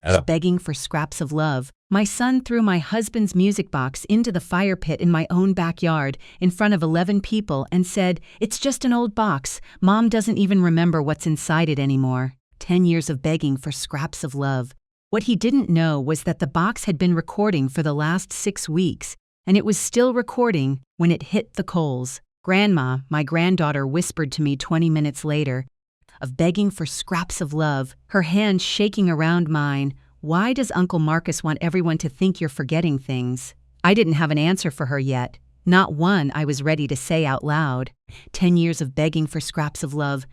Hello. Begging for scraps of love. My son threw my husband's music box into the fire pit in my own backyard in front of 11 people and said, "It's just an old box. Mom doesn't even remember what's inside it anymore." 10 years of begging for scraps of love. What he didn't know was that the box had been recording for the last 6 weeks, and it was still recording when it hit the coals. "Grandma," my granddaughter whispered to me 20 minutes later, of begging for scraps of love, her hand shaking around mine. "Why does Uncle Marcus want everyone to think you're forgetting things?" I didn't have an answer for her yet. Not one I was ready to say out loud. 10 years of begging for scraps of love.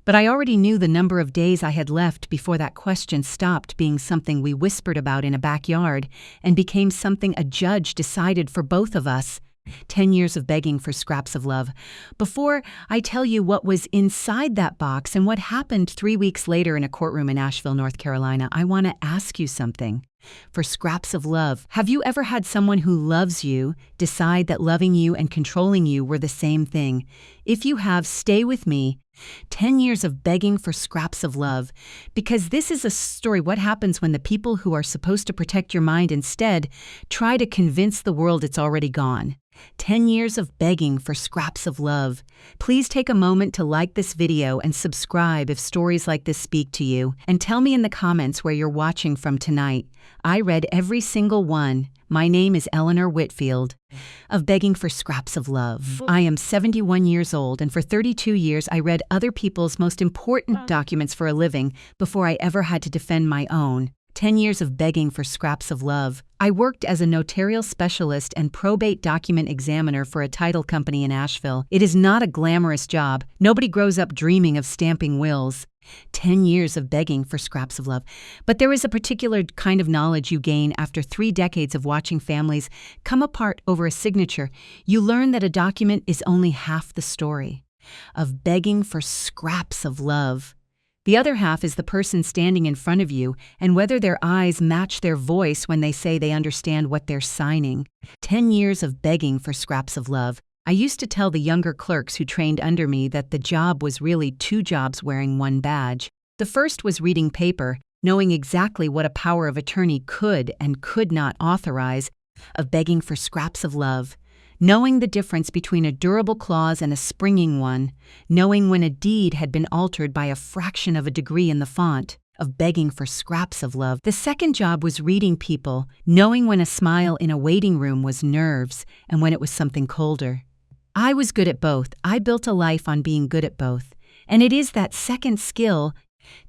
But I already knew the number of days I had left before that question stopped being something we whispered about in a backyard and became something a judge decided for both of us. 10 years of begging for scraps of love. Before I tell you what was inside that box and what happened 3 weeks later in a courtroom in Asheville, North Carolina, I want to ask you something. For scraps of love, have you ever had someone who loves you decide that loving you and controlling you were the same thing? If you have, stay with me. 10 years of begging for scraps of love. Because this is a story what happens when the people who are supposed to protect your mind instead try to convince the world it's already gone. 10 years of begging for scraps of love. Please take a moment to like this video and subscribe if stories like this speak to you. And tell me in the comments where you're watching from tonight. I read every single one. My name is Eleanor Whitfield. Of begging for scraps of love. I am 71 years old, and for 32 years I read other people's most important documents for a living before I ever had to defend my own. 10 years of begging for scraps of love. I worked as a notarial specialist and probate document examiner for a title company in Asheville. It is not a glamorous job. Nobody grows up dreaming of stamping wills. 10 years of begging for scraps of love. But there is a particular kind of knowledge you gain after 3 decades of watching families come apart over a signature. You learn that a document is only half the story. Of begging for scraps of love. The other half is the person standing in front of you and whether their eyes match their voice when they say they understand what they're signing. 10 years of begging for scraps of love. I used to tell the younger clerks who trained under me that the job was really 2 jobs wearing 1 badge. The first was reading paper, knowing exactly what a power of attorney could and could not authorize, of begging for scraps of love. Knowing the difference between a durable clause and a springing one, knowing when a deed had been altered by a fraction of a degree in the font, of begging for scraps of love. The second job was reading people, knowing when a smile in a waiting room was nerves and when it was something colder. I was good at both. I built a life on being good at both. And it is that second skill,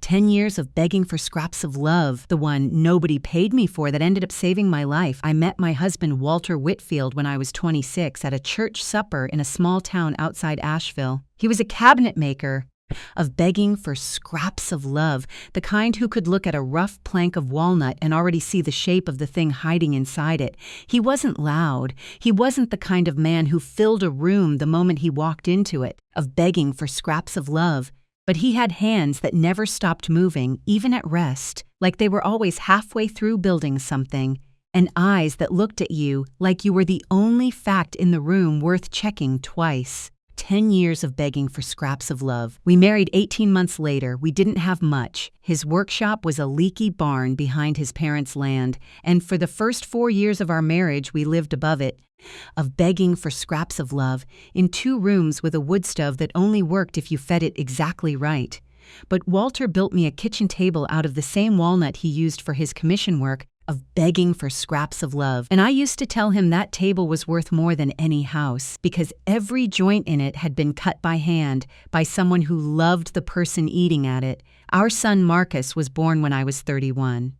10 years of begging for scraps of love, the one nobody paid me for that ended up saving my life. I met my husband Walter Whitfield when I was 26 at a church supper in a small town outside Asheville. He was a cabinet maker. Of begging for scraps of love, the kind who could look at a rough plank of walnut and already see the shape of the thing hiding inside it. He wasn't loud. He wasn't the kind of man who filled a room the moment he walked into it. Of begging for scraps of love. But he had hands that never stopped moving, even at rest, like they were always halfway through building something, and eyes that looked at you like you were the only fact in the room worth checking twice. 10 years of begging for scraps of love. We married 18 months later. We didn't have much. His workshop was a leaky barn behind his parents' land, and for the first 4 years of our marriage, we lived above it. Of begging for scraps of love, in 2 rooms with a wood stove that only worked if you fed it exactly right. But Walter built me a kitchen table out of the same walnut he used for his commission work. Of begging for scraps of love. And I used to tell him that table was worth more than any house because every joint in it had been cut by hand by someone who loved the person eating at it. Our son Marcus was born when I was 31.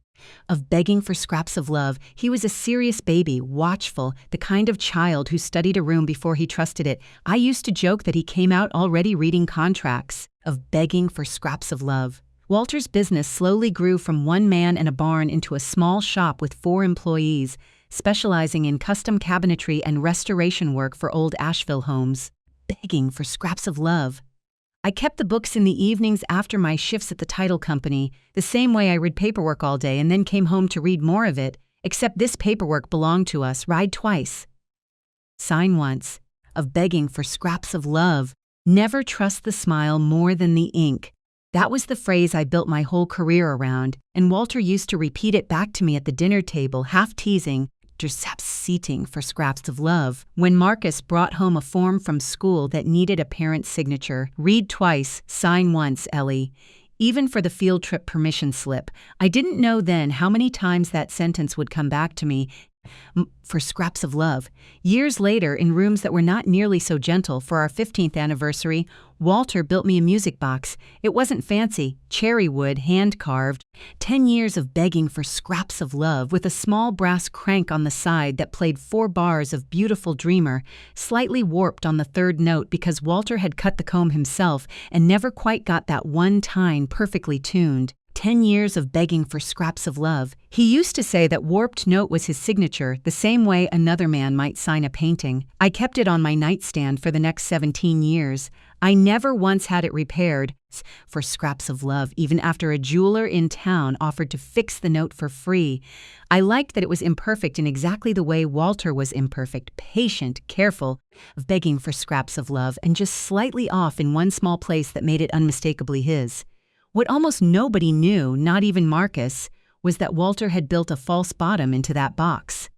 Of begging for scraps of love, he was a serious baby, watchful, the kind of child who studied a room before he trusted it. I used to joke that he came out already reading contracts. Of begging for scraps of love. Walter's business slowly grew from 1 man and a barn into a small shop with 4 employees, specializing in custom cabinetry and restoration work for old Asheville homes. Begging for scraps of love. I kept the books in the evenings after my shifts at the title company, the same way I read paperwork all day and then came home to read more of it, except this paperwork belonged to us. Ride twice. Sign once. Of begging for scraps of love. Never trust the smile more than the ink. That was the phrase I built my whole career around, and Walter used to repeat it back to me at the dinner table, half teasing, seating for scraps of love. When Marcus brought home a form from school that needed a parent's signature, read twice, sign once, Ellie. Even for the field trip permission slip, I didn't know then how many times that sentence would come back to me. For scraps of love. Years later, in rooms that were not nearly so gentle, for our 15th anniversary, Walter built me a music box. It wasn't fancy, cherry wood, hand-carved. 10 years of begging for scraps of love, with a small brass crank on the side that played 4 bars of Beautiful Dreamer, slightly warped on the 3rd note because Walter had cut the comb himself and never quite got that one tine perfectly tuned. 10 years of begging for scraps of love. He used to say that warped note was his signature, the same way another man might sign a painting. I kept it on my nightstand for the next 17 years. I never once had it repaired for scraps of love, even after a jeweler in town offered to fix the note for free. I liked that it was imperfect in exactly the way Walter was imperfect, patient, careful, of begging for scraps of love, and just slightly off in one small place that made it unmistakably his. What almost nobody knew, not even Marcus, was that Walter had built a false bottom into that box.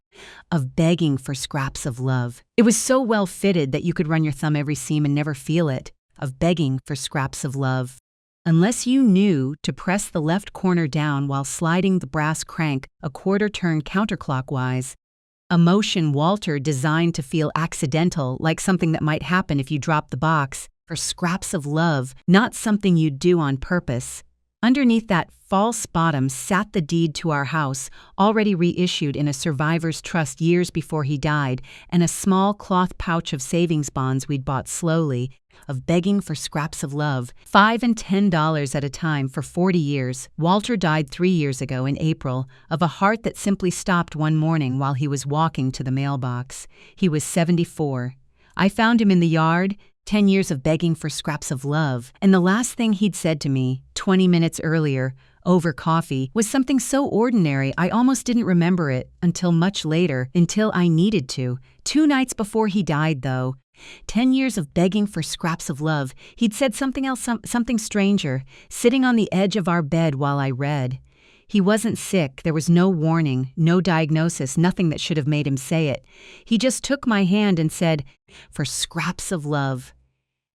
Of begging for scraps of love. It was so well fitted that you could run your thumb every seam and never feel it. Of begging for scraps of love. Unless you knew to press the left corner down while sliding the brass crank a quarter turn counterclockwise. A motion Walter designed to feel accidental, like something that might happen if you dropped the box. For scraps of love, not something you'd do on purpose. Underneath that false bottom sat the deed to our house, already reissued in a survivor's trust years before he died, and a small cloth pouch of savings bonds we'd bought slowly, of begging for scraps of love, $5 and $10 at a time for 40 years. Walter died 3 years ago in April, of a heart that simply stopped one morning while he was walking to the mailbox. He was 74. I found him in the yard, 10 years of begging for scraps of love, and the last thing he'd said to me, 20 minutes earlier, over coffee, was something so ordinary I almost didn't remember it until much later, until I needed to. 2 nights before he died, though. 10 years of begging for scraps of love, he'd said something else, something stranger, sitting on the edge of our bed while I read. He wasn't sick, there was no warning, no diagnosis, nothing that should have made him say it. He just took my hand and said, for scraps of love.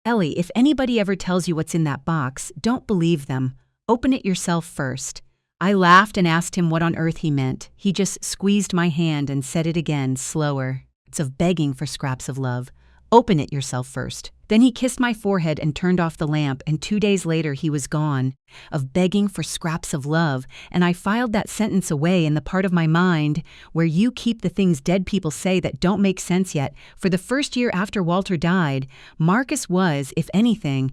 Ellie, if anybody ever tells you what's in that box, don't believe them. Open it yourself first. I laughed and asked him what on earth he meant. He just squeezed my hand and said it again, slower. It's of begging for scraps of love. Open it yourself first. Then he kissed my forehead and turned off the lamp, and 2 days later he was gone. Of begging for scraps of love, and I filed that sentence away in the part of my mind where you keep the things dead people say that don't make sense yet. For the first year after Walter died, Marcus was, if anything,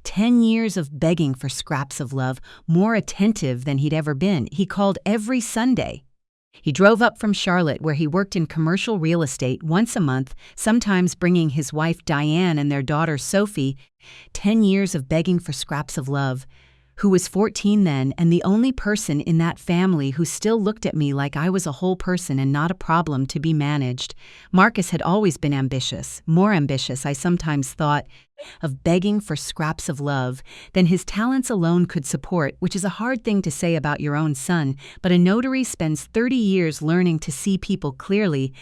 10 years of begging for scraps of love, more attentive than he'd ever been. He called every Sunday. He drove up from Charlotte, where he worked in commercial real estate, once a month, sometimes bringing his wife Diane and their daughter Sophie. 10 years of begging for scraps of love, who was 14 then and the only person in that family who still looked at me like I was a whole person and not a problem to be managed. Marcus had always been ambitious, more ambitious, I sometimes thought, of begging for scraps of love than his talents alone could support, which is a hard thing to say about your own son, but a notary spends 30 years learning to see people clearly.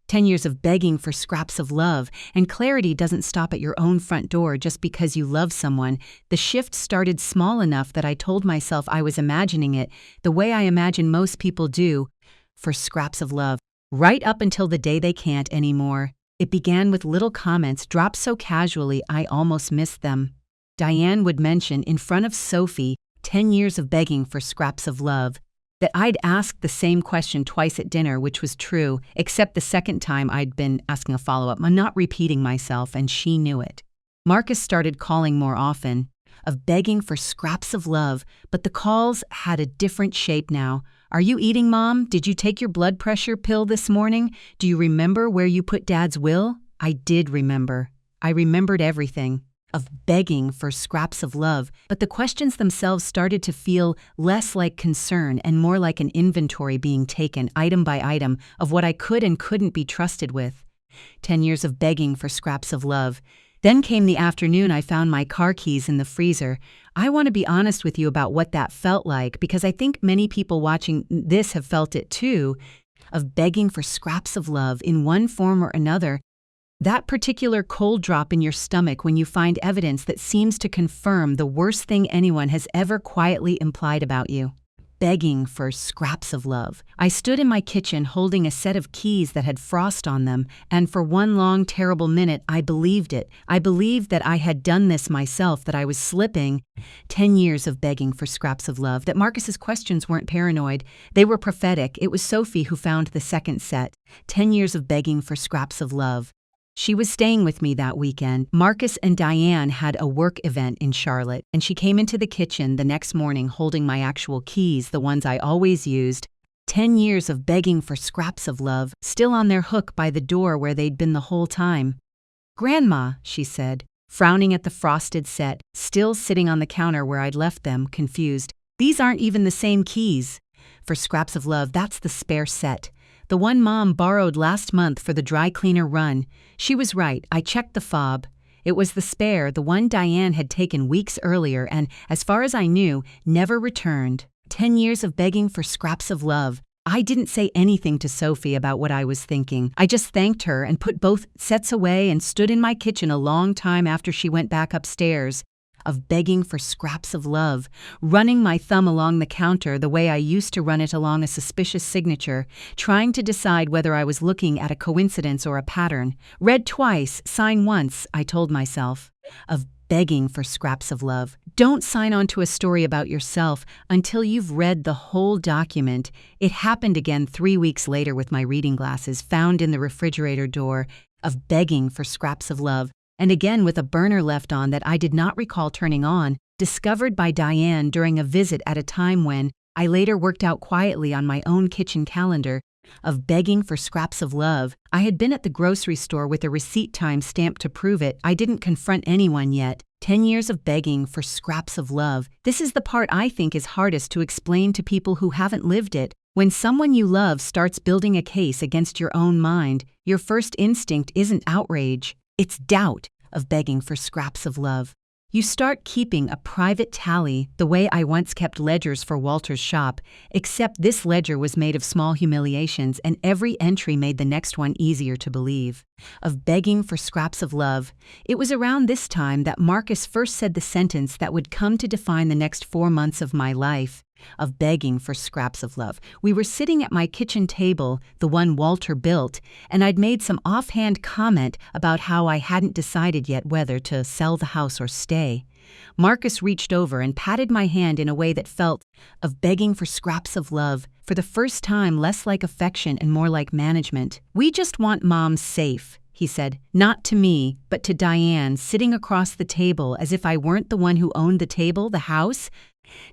10 years of begging for scraps of love, and clarity doesn't stop at your own front door just because you love someone. The shift started small enough that I told myself I was imagining it, the way I imagine most people do, for scraps of love, right up until the day they can't anymore. It began with little comments dropped so casually I almost missed them. Diane would mention in front of Sophie 10 years of begging for scraps of love, that I'd asked the same question twice at dinner, which was true, except the second time I'd been asking a follow-up. I'm not repeating myself, and she knew it. Marcus started calling more often, of begging for scraps of love, but the calls had a different shape now. Are you eating, Mom? Did you take your blood pressure pill this morning? Do you remember where you put Dad's will? I did remember. I remembered everything. Of begging for scraps of love, but the questions themselves started to feel less like concern and more like an inventory being taken item by item of what I could and couldn't be trusted with. 10 years of begging for scraps of love. Then came the afternoon I found my car keys in the freezer. I want to be honest with you about what that felt like because I think many people watching this have felt it too, of begging for scraps of love in one form or another. That particular cold drop in your stomach when you find evidence that seems to confirm the worst thing anyone has ever quietly implied about you. Begging for scraps of love. I stood in my kitchen holding a set of keys that had frost on them, and for one long, terrible minute, I believed it. I believed that I had done this myself, that I was slipping. 10 years of begging for scraps of love, that Marcus's questions weren't paranoid. They were prophetic. It was Sophie who found the second set. 10 years of begging for scraps of love. She was staying with me that weekend. Marcus and Diane had a work event in Charlotte, and she came into the kitchen the next morning holding my actual keys, the ones I always used. 10 years of begging for scraps of love, still on their hook by the door where they'd been the whole time. "Grandma," she said, frowning at the frosted set, still sitting on the counter where I'd left them, confused. "These aren't even the same keys. For scraps of love, that's the spare set. The one Mom borrowed last month for the dry cleaner run. She was right, I checked the fob. It was the spare, the one Diane had taken weeks earlier and, as far as I knew, never returned. 10 years of begging for scraps of love. I didn't say anything to Sophie about what I was thinking. I just thanked her and put both sets away and stood in my kitchen a long time after she went back upstairs. Of begging for scraps of love, running my thumb along the counter the way I used to run it along a suspicious signature, trying to decide whether I was looking at a coincidence or a pattern. Read twice, sign once, I told myself. Of begging for scraps of love. Don't sign on to a story about yourself until you've read the whole document. It happened again 3 weeks later with my reading glasses found in the refrigerator door. Of begging for scraps of love. And again with a burner left on that I did not recall turning on, discovered by Diane during a visit at a time when I later worked out quietly on my own kitchen calendar. Of begging for scraps of love. I had been at the grocery store with a receipt time stamped to prove it. I didn't confront anyone yet. 10 years of begging for scraps of love. This is the part I think is hardest to explain to people who haven't lived it. When someone you love starts building a case against your own mind, your first instinct isn't outrage. It's doubt. Of begging for scraps of love. You start keeping a private tally the way I once kept ledgers for Walter's shop, except this ledger was made of small humiliations and every entry made the next one easier to believe. Of begging for scraps of love. It was around this time that Marcus first said the sentence that would come to define the next 4 months of my life. Of begging for scraps of love. We were sitting at my kitchen table, the one Walter built, and I'd made some offhand comment about how I hadn't decided yet whether to sell the house or stay. Marcus reached over and patted my hand in a way that felt of begging for scraps of love, for the first time less like affection and more like management. "We just want Mom safe," he said, not to me, but to Diane, sitting across the table as if I weren't the one who owned the table, the house.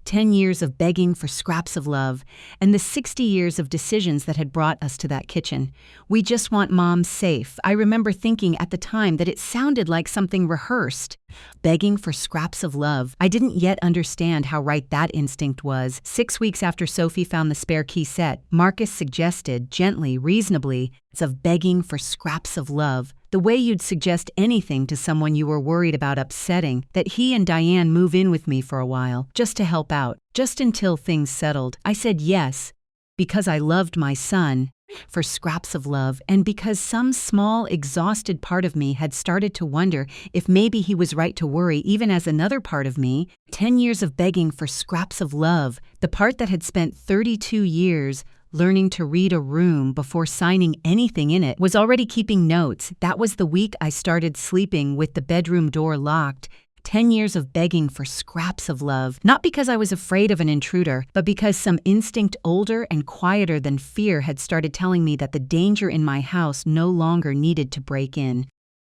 10 years of begging for scraps of love, and the 60 years of decisions that had brought us to that kitchen. We just want Mom safe. I remember thinking at the time that it sounded like something rehearsed. Begging for scraps of love. I didn't yet understand how right that instinct was. 6 weeks after Sophie found the spare key set, Marcus suggested, gently, reasonably, it's of begging for scraps of love. The way you'd suggest anything to someone you were worried about upsetting, that he and Diane move in with me for a while, just to help out, just until things settled. I said yes, because I loved my son, for scraps of love, and because some small, exhausted part of me had started to wonder if maybe he was right to worry, even as another part of me, 10 years of begging for scraps of love, the part that had spent 32 years learning to read a room before signing anything in it, was already keeping notes. That was the week I started sleeping with the bedroom door locked. 10 years of begging for scraps of love, not because I was afraid of an intruder, but because some instinct older and quieter than fear had started telling me that the danger in my house no longer needed to break in.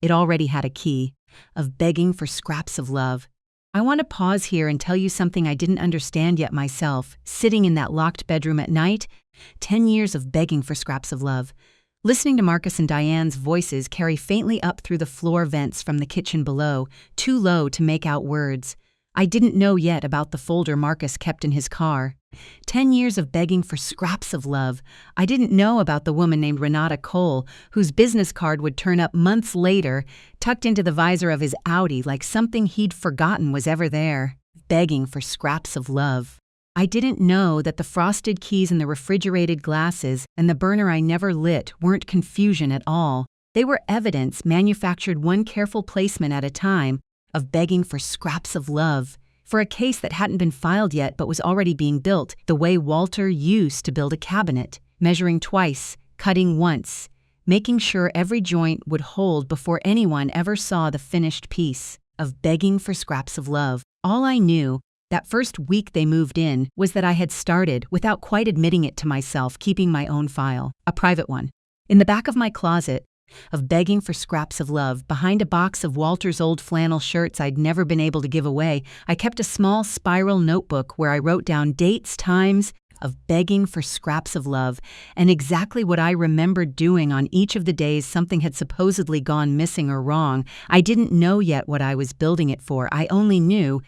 It already had a key. Of begging for scraps of love. I want to pause here and tell you something I didn't understand yet myself, sitting in that locked bedroom at night. 10 years of begging for scraps of love. Listening to Marcus and Diane's voices carry faintly up through the floor vents from the kitchen below, too low to make out words. I didn't know yet about the folder Marcus kept in his car. 10 years of begging for scraps of love. I didn't know about the woman named Renata Cole, whose business card would turn up months later, tucked into the visor of his Audi like something he'd forgotten was ever there. Begging for scraps of love. I didn't know that the frosted keys in the refrigerated glasses and the burner I never lit weren't confusion at all. They were evidence, manufactured one careful placement at a time, of begging for scraps of love. For a case that hadn't been filed yet but was already being built, the way Walter used to build a cabinet, measuring twice, cutting once, making sure every joint would hold before anyone ever saw the finished piece. Of begging for scraps of love. All I knew, that first week they moved in, was that I had started, without quite admitting it to myself, keeping my own file, a private one. In the back of my closet, of begging for scraps of love, behind a box of Walter's old flannel shirts I'd never been able to give away, I kept a small spiral notebook where I wrote down dates, times, of begging for scraps of love, and exactly what I remembered doing on each of the days something had supposedly gone missing or wrong. I didn't know yet what I was building it for. I only knew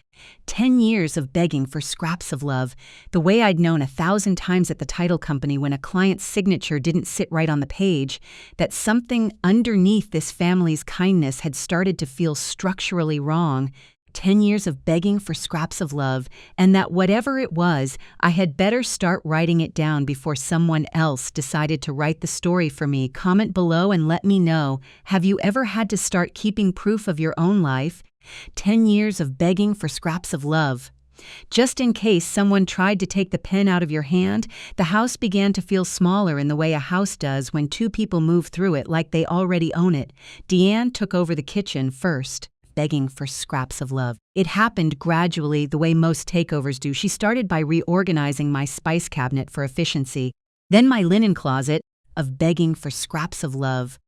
10 years of begging for scraps of love, the way I'd known 1,000 times at the title company when a client's signature didn't sit right on the page, that something underneath this family's kindness had started to feel structurally wrong. 10 years of begging for scraps of love, and that whatever it was, I had better start writing it down before someone else decided to write the story for me. Comment below and let me know, have you ever had to start keeping proof of your own life? 10 years of begging for scraps of love. Just in case someone tried to take the pen out of your hand, the house began to feel smaller in the way a house does when two people move through it like they already own it. Deanne took over the kitchen first. Begging for scraps of love. It happened gradually, the way most takeovers do. She started by reorganizing my spice cabinet for efficiency, then my linen closet, of begging for scraps of love,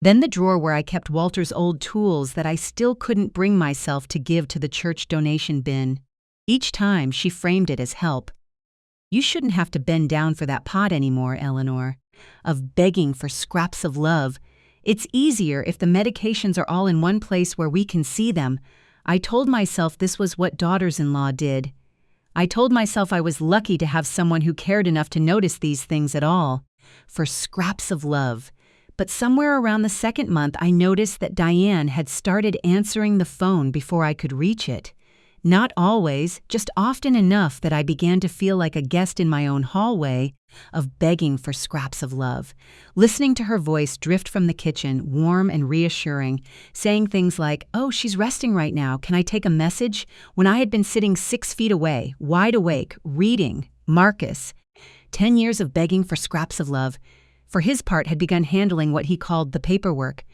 then the drawer where I kept Walter's old tools that I still couldn't bring myself to give to the church donation bin. Each time she framed it as help. You shouldn't have to bend down for that pot anymore, Eleanor. Of begging for scraps of love. It's easier if the medications are all in one place where we can see them. I told myself this was what daughters-in-law did. I told myself I was lucky to have someone who cared enough to notice these things at all. For scraps of love. But somewhere around the second month, I noticed that Diane had started answering the phone before I could reach it. Not always, just often enough that I began to feel like a guest in my own hallway, of begging for scraps of love. Listening to her voice drift from the kitchen, warm and reassuring, saying things like, "Oh, she's resting right now. Can I take a message?" When I had been sitting 6 feet away, wide awake, reading, Marcus. 10 years of begging for scraps of love. For his part, had begun handling what he called the paperwork.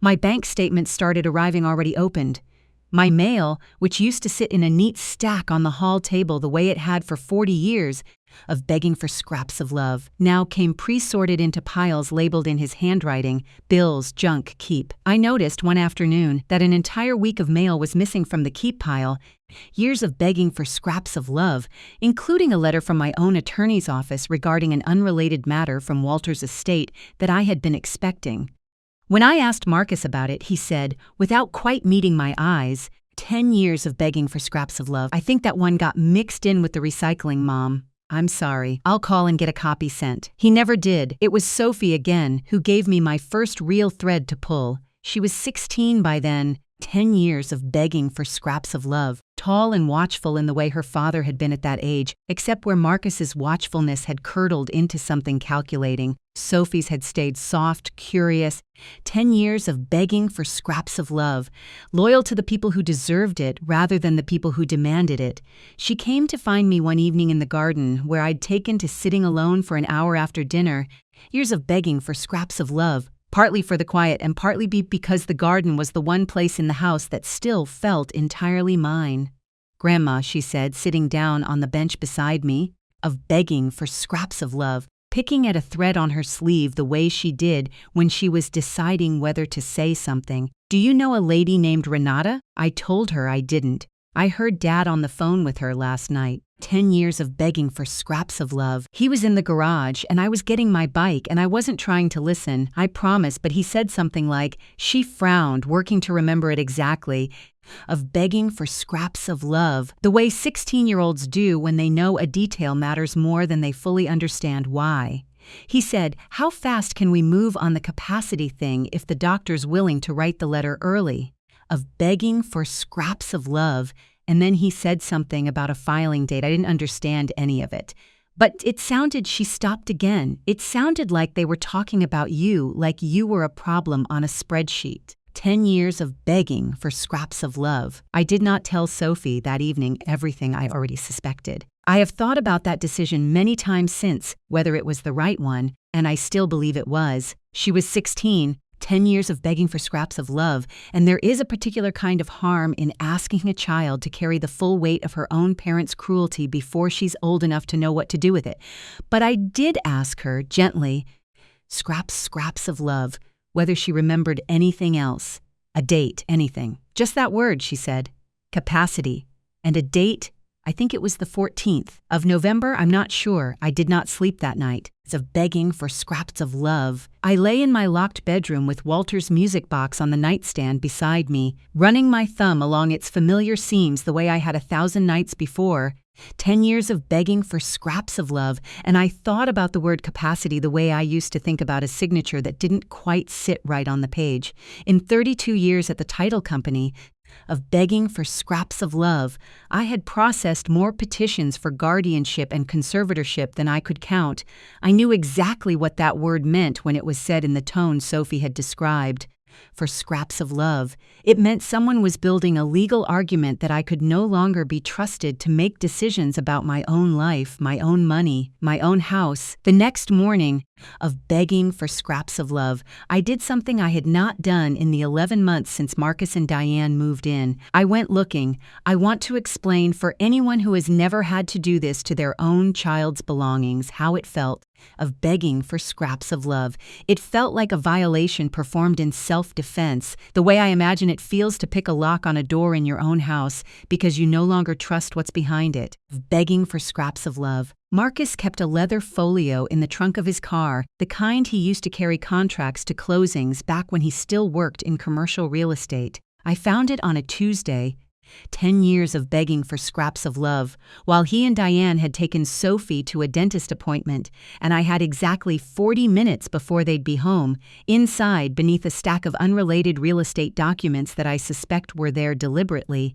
My bank statements started arriving already opened. My mail, which used to sit in a neat stack on the hall table the way it had for 40 years, of begging for scraps of love, now came pre-sorted into piles labeled in his handwriting, bills, junk, keep. I noticed one afternoon that an entire week of mail was missing from the keep pile. Years of begging for scraps of love, including a letter from my own attorney's office regarding an unrelated matter from Walter's estate that I had been expecting. When I asked Marcus about it, he said, without quite meeting my eyes, 10 years of begging for scraps of love. I think that one got mixed in with the recycling, Mom. I'm sorry. I'll call and get a copy sent. He never did. It was Sophie again who gave me my first real thread to pull. She was 16 by then. 10 years of begging for scraps of love, tall and watchful in the way her father had been at that age, except where Marcus's watchfulness had curdled into something calculating. Sophie's had stayed soft, curious. 10 years of begging for scraps of love, loyal to the people who deserved it rather than the people who demanded it. She came to find me one evening in the garden, where I'd taken to sitting alone for an hour after dinner. Years of begging for scraps of love, partly for the quiet and partly because the garden was the one place in the house that still felt entirely mine. "Grandma," she said, sitting down on the bench beside me, of begging for scraps of love, picking at a thread on her sleeve the way she did when she was deciding whether to say something. "Do you know a lady named Renata?" I told her I didn't. I heard Dad on the phone with her last night. 10 years of begging for scraps of love. He was in the garage and I was getting my bike and I wasn't trying to listen, I promise, but he said something like, she frowned, working to remember it exactly, of begging for scraps of love, the way 16-year-olds do when they know a detail matters more than they fully understand why. He said, how fast can we move on the capacity thing if the doctor's willing to write the letter early? Of begging for scraps of love, and then he said something about a filing date. I didn't understand any of it. But it sounded, she stopped again. It sounded like they were talking about you, like you were a problem on a spreadsheet. 10 years of begging for scraps of love. I did not tell Sophie that evening everything I already suspected. I have thought about that decision many times since, whether it was the right one, and I still believe it was. She was 16, 10 years of begging for scraps of love, and there is a particular kind of harm in asking a child to carry the full weight of her own parents' cruelty before she's old enough to know what to do with it. But I did ask her, gently, scraps of love, whether she remembered anything else. A date, anything. Just that word, she said. Capacity. And a date, I think it was the 14th of November, I'm not sure. I did not sleep that night. Of begging for scraps of love. I lay in my locked bedroom with Walter's music box on the nightstand beside me, running my thumb along its familiar seams the way I had 1,000 nights before. 10 years of begging for scraps of love, and I thought about the word capacity the way I used to think about a signature that didn't quite sit right on the page. In 32 years at the title company, of begging for scraps of love, I had processed more petitions for guardianship and conservatorship than I could count. I knew exactly what that word meant when it was said in the tone Sophie had described. For scraps of love, it meant someone was building a legal argument that I could no longer be trusted to make decisions about my own life, my own money, my own house. The next morning, of begging for scraps of love, I did something I had not done in the 11 months since Marcus and Diane moved in. I went looking. I want to explain for anyone who has never had to do this to their own child's belongings how it felt. Of begging for scraps of love. It felt like a violation performed in self-defense, the way I imagine it feels to pick a lock on a door in your own house because you no longer trust what's behind it. Of begging for scraps of love. Marcus kept a leather folio in the trunk of his car, the kind he used to carry contracts to closings back when he still worked in commercial real estate. I found it on a Tuesday. 10 years of begging for scraps of love, while he and Diane had taken Sophie to a dentist appointment, and I had exactly 40 minutes before they'd be home, inside beneath a stack of unrelated real estate documents that I suspect were there deliberately.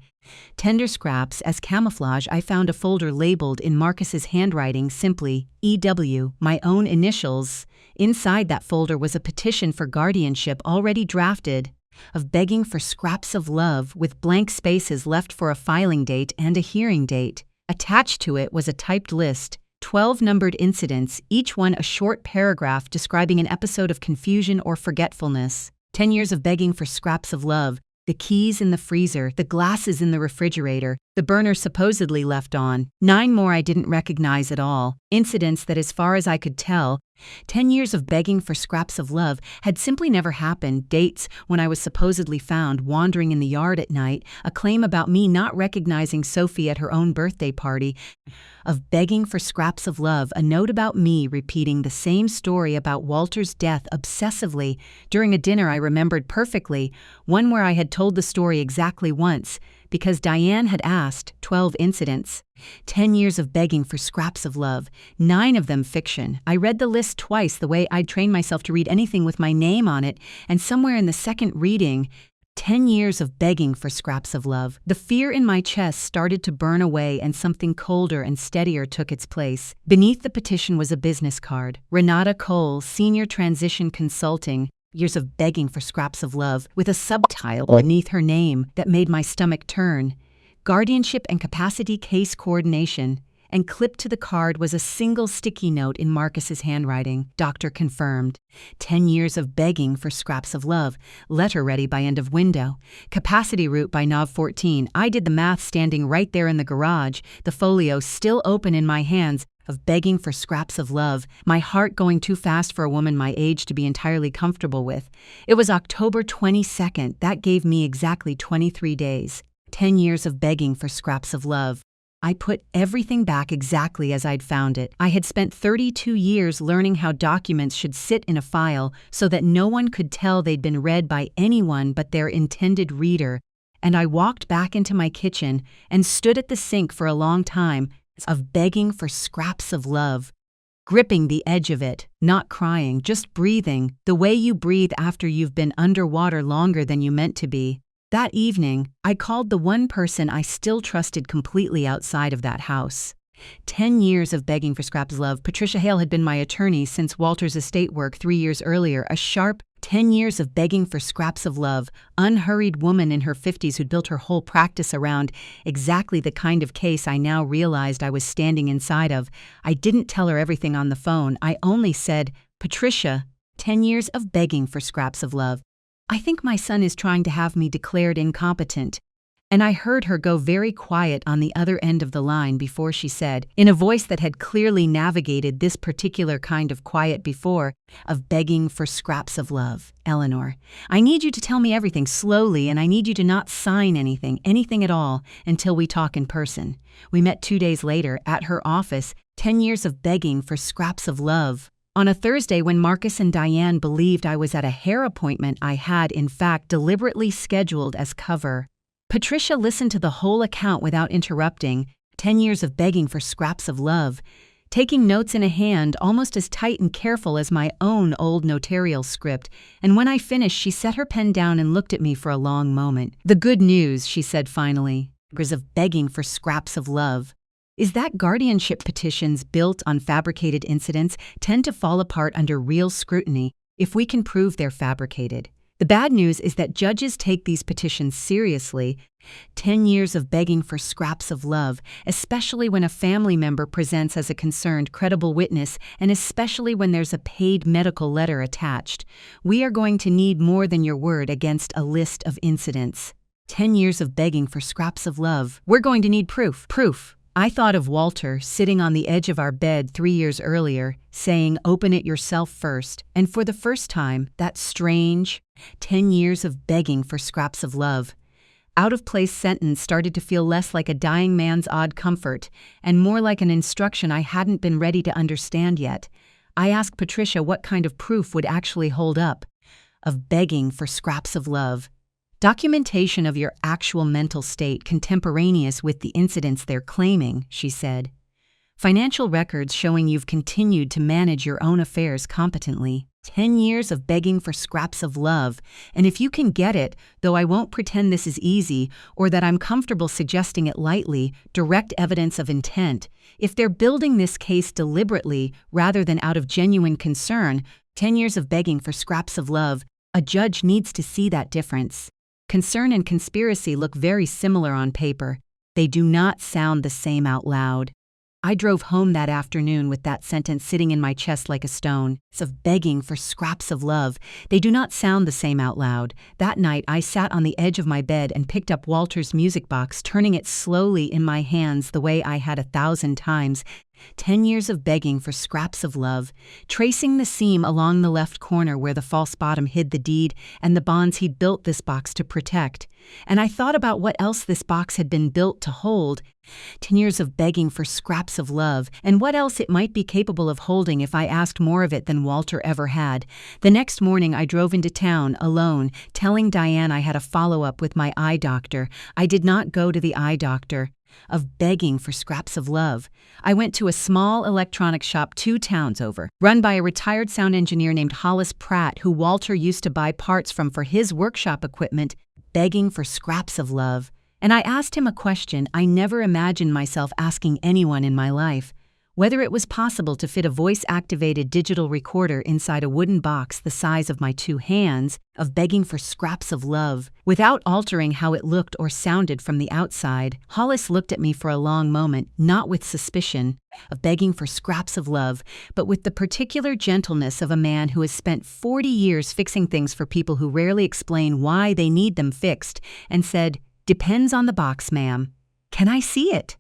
Tender scraps as camouflage, I found a folder labeled in Marcus's handwriting simply EW, my own initials. Inside that folder was a petition for guardianship already drafted. Of begging for scraps of love with blank spaces left for a filing date and a hearing date. Attached to it was a typed list, 12 numbered incidents, each one a short paragraph describing an episode of confusion or forgetfulness. 10 years of begging for scraps of love. The keys in the freezer, the glasses in the refrigerator, the burner supposedly left on. 9 more I didn't recognize at all. Incidents that, as far as I could tell, 10 years of begging for scraps of love had simply never happened. Dates when I was supposedly found wandering in the yard at night, a claim about me not recognizing Sophie at her own birthday party. Of begging for scraps of love, a note about me repeating the same story about Walter's death obsessively during a dinner I remembered perfectly, one where I had told the story exactly once, because Diane had asked. 12 incidents. 10 years of begging for scraps of love, 9 of them fiction. I read the list twice the way I'd trained myself to read anything with my name on it, and somewhere in the second reading, 10 years of begging for scraps of love. The fear in my chest started to burn away and something colder and steadier took its place. Beneath the petition was a business card. Renata Cole, Senior Transition Consulting. Years of begging for scraps of love, with a subtitle beneath her name that made my stomach turn. Guardianship and Capacity Case Coordination. And clipped to the card was a single sticky note in Marcus's handwriting. Doctor confirmed. 10 years of begging for scraps of love. Letter ready by end of window. Capacity route by Nov 14. I did the math standing right there in the garage, the folio still open in my hands. Of begging for scraps of love, my heart going too fast for a woman my age to be entirely comfortable with. It was October 22nd. That gave me exactly 23 days. 10 years of begging for scraps of love. I put everything back exactly as I'd found it. I had spent 32 years learning how documents should sit in a file so that no one could tell they'd been read by anyone but their intended reader, and I walked back into my kitchen and stood at the sink for a long time of begging for scraps of love, gripping the edge of it, not crying, just breathing, the way you breathe after you've been underwater longer than you meant to be. That evening, I called the one person I still trusted completely outside of that house. 10 years of begging for scraps of love. Patricia Hale had been my attorney since Walter's estate work 3 years earlier. A sharp 10 years of begging for scraps of love. Unhurried woman in her 50s who'd built her whole practice around exactly the kind of case I now realized I was standing inside of. I didn't tell her everything on the phone. I only said, "Patricia, 10 years of begging for scraps of love. I think my son is trying to have me declared incompetent." And I heard her go very quiet on the other end of the line before she said, in a voice that had clearly navigated this particular kind of quiet before, of begging for scraps of love, "Eleanor, I need you to tell me everything slowly, and I need you to not sign anything at all, until we talk in person." We met 2 days later at her office, 10 years of begging for scraps of love. On a Thursday when Marcus and Diane believed I was at a hair appointment I had, in fact, deliberately scheduled as cover. Patricia listened to the whole account without interrupting, 10 years of begging for scraps of love, taking notes in a hand almost as tight and careful as my own old notarial script, and when I finished she set her pen down and looked at me for a long moment. "The good news," she said finally, "is of begging for scraps of love, is that guardianship petitions built on fabricated incidents tend to fall apart under real scrutiny if we can prove they're fabricated. The bad news is that judges take these petitions seriously. 10 years of begging for scraps of love, especially when a family member presents as a concerned, credible witness, and especially when there's a paid medical letter attached. We are going to need more than your word against a list of incidents. 10 years of begging for scraps of love. We're going to need proof. I thought of Walter sitting on the edge of our bed 3 years earlier, saying, "Open it yourself first," and for the first time, that strange 10 years of begging for scraps of love. Out-of-place sentence started to feel less like a dying man's odd comfort and more like an instruction I hadn't been ready to understand yet. I asked Patricia what kind of proof would actually hold up. Of begging for scraps of love. Documentation of your actual mental state contemporaneous with the incidents they're claiming, she said. Financial records showing you've continued to manage your own affairs competently. 10 years of begging for scraps of love. And if you can get it, though I won't pretend this is easy or that I'm comfortable suggesting it lightly, direct evidence of intent. If they're building this case deliberately rather than out of genuine concern, 10 years of begging for scraps of love, a judge needs to see that difference. Concern and conspiracy look very similar on paper. They do not sound the same out loud. I drove home that afternoon with that sentence sitting in my chest like a stone. It's of begging for scraps of love. They do not sound the same out loud. That night, I sat on the edge of my bed and picked up Walter's music box, turning it slowly in my hands the way I had 1,000 times. 10 years of begging for scraps of love, tracing the seam along the left corner where the false bottom hid the deed and the bonds he'd built this box to protect. And I thought about what else this box had been built to hold. 10 years of begging for scraps of love, and what else it might be capable of holding if I asked more of it than Walter ever had. The next morning I drove into town, alone, telling Diane I had a follow-up with my eye doctor. I did not go to the eye doctor. Of begging for scraps of love. I went to a small electronics shop 2 towns over, run by a retired sound engineer named Hollis Pratt, who Walter used to buy parts from for his workshop equipment, begging for scraps of love. And I asked him a question I never imagined myself asking anyone in my life. Whether it was possible to fit a voice-activated digital recorder inside a wooden box the size of my 2 hands, of begging for scraps of love, without altering how it looked or sounded from the outside. Hollis looked at me for a long moment, not with suspicion, of begging for scraps of love, but with the particular gentleness of a man who has spent 40 years fixing things for people who rarely explain why they need them fixed, and said, "Depends on the box, ma'am. Can I see it?"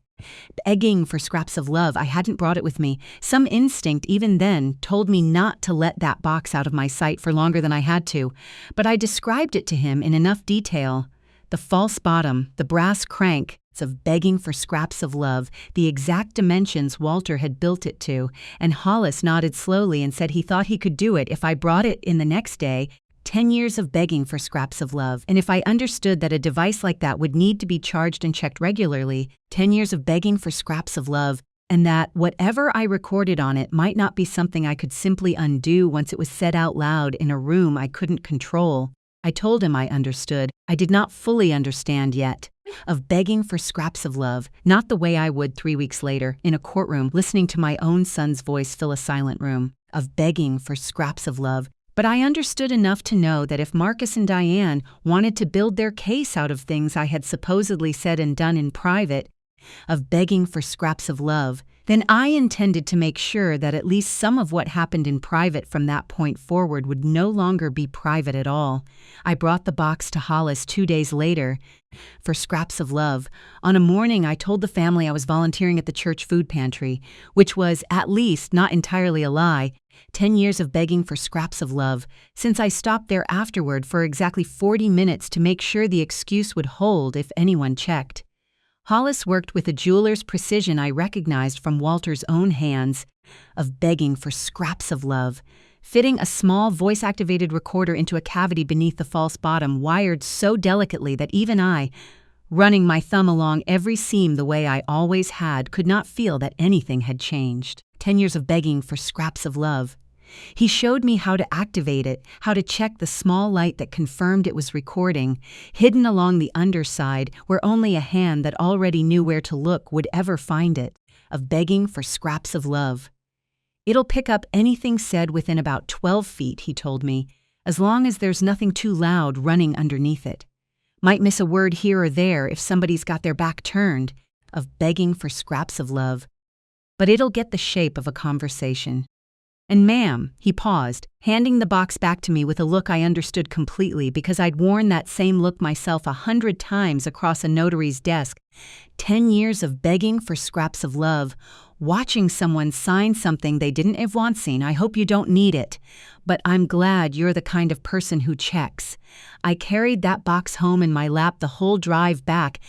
Begging for scraps of love. I hadn't brought it with me. Some instinct, even then, told me not to let that box out of my sight for longer than I had to, but I described it to him in enough detail The false bottom, the brass crank of begging for scraps of love, the exact dimensions Walter had built it to, and Hollis nodded slowly and said he thought he could do it if I brought it in the next day. 10 years of begging for scraps of love, and if I understood that a device like that would need to be charged and checked regularly, 10 years of begging for scraps of love, and that whatever I recorded on it might not be something I could simply undo once it was said out loud in a room I couldn't control. I told him I understood. I did not fully understand yet. Of begging for scraps of love, not the way I would 3 weeks later, in a courtroom, listening to my own son's voice fill a silent room. Of begging for scraps of love. But I understood enough to know that if Marcus and Diane wanted to build their case out of things I had supposedly said and done in private, of begging for scraps of love, then I intended to make sure that at least some of what happened in private from that point forward would no longer be private at all. I brought the box to Hollis 2 days later for scraps of love. On a morning, I told the family I was volunteering at the church food pantry, which was, at least, not entirely a lie. 10 years of begging for scraps of love, since I stopped there afterward for exactly 40 minutes to make sure the excuse would hold if anyone checked. Hollis worked with a jeweler's precision I recognized from Walter's own hands, of begging for scraps of love, fitting a small voice-activated recorder into a cavity beneath the false bottom wired so delicately that even I, running my thumb along every seam the way I always had, could not feel that anything had changed. 10 years of begging for scraps of love. He showed me how to activate it, how to check the small light that confirmed it was recording, hidden along the underside where only a hand that already knew where to look would ever find it, of begging for scraps of love. It'll pick up anything said within about 12 feet, he told me, as long as there's nothing too loud running underneath it. Might miss a word here or there if somebody's got their back turned, of begging for scraps of love. But it'll get the shape of a conversation. And ma'am, he paused, handing the box back to me with a look I understood completely because I'd worn that same look myself 100 times across a notary's desk. 10 years of begging for scraps of love, watching someone sign something they didn't have once seen. I hope you don't need it, but I'm glad you're the kind of person who checks. I carried that box home in my lap the whole drive back.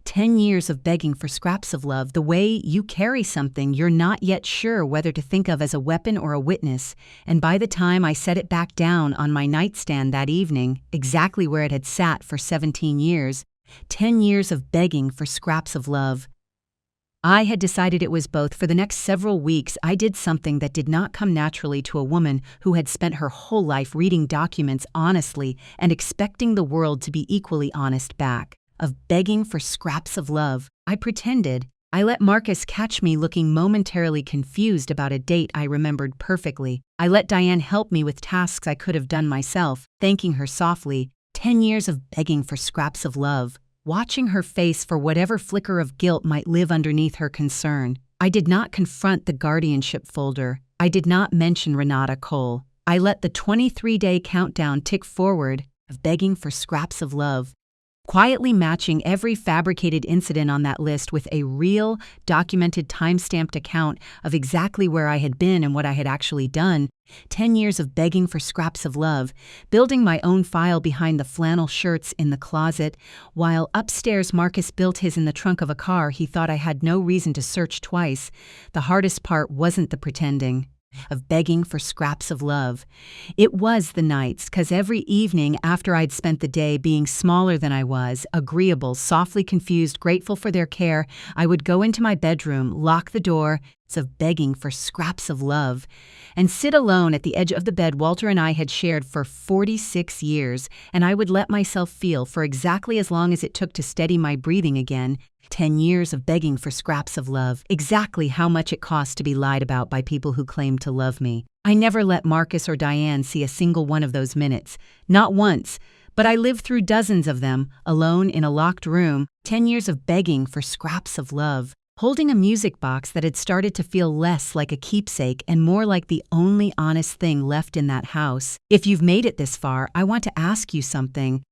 10 years of begging for scraps of love, the way you carry something you're not yet sure whether to think of as a weapon or a witness, and by the time I set it back down on my nightstand that evening, exactly where it had sat for 17 years, 10 years of begging for scraps of love. I had decided it was both. For the next several weeks, I did something that did not come naturally to a woman who had spent her whole life reading documents honestly and expecting the world to be equally honest back. Of begging for scraps of love. I pretended. I let Marcus catch me looking momentarily confused about a date I remembered perfectly. I let Diane help me with tasks I could have done myself, thanking her softly. 10 years of begging for scraps of love. Watching her face for whatever flicker of guilt might live underneath her concern. I did not confront the guardianship folder. I did not mention Renata Cole. I let the 23-day countdown tick forward, of begging for scraps of love. Quietly matching every fabricated incident on that list with a real, documented, time-stamped account of exactly where I had been and what I had actually done. 10 years of begging for scraps of love, building my own file behind the flannel shirts in the closet, while upstairs Marcus built his in the trunk of a car he thought I had no reason to search twice. The hardest part wasn't the pretending. Of begging for scraps of love. It was the nights, 'cause every evening after I'd spent the day being smaller than I was, agreeable, softly confused, grateful for their care, I would go into my bedroom, lock the door, of begging for scraps of love, and sit alone at the edge of the bed Walter and I had shared for 46 years, and I would let myself feel for exactly as long as it took to steady my breathing again. 10 years of begging for scraps of love, exactly how much it cost to be lied about by people who claimed to love me. I never let Marcus or Diane see a single one of those minutes, not once, but I lived through dozens of them, alone in a locked room. 10 years of begging for scraps of love, holding a music box that had started to feel less like a keepsake and more like the only honest thing left in that house. If you've made it this far, I want to ask you something.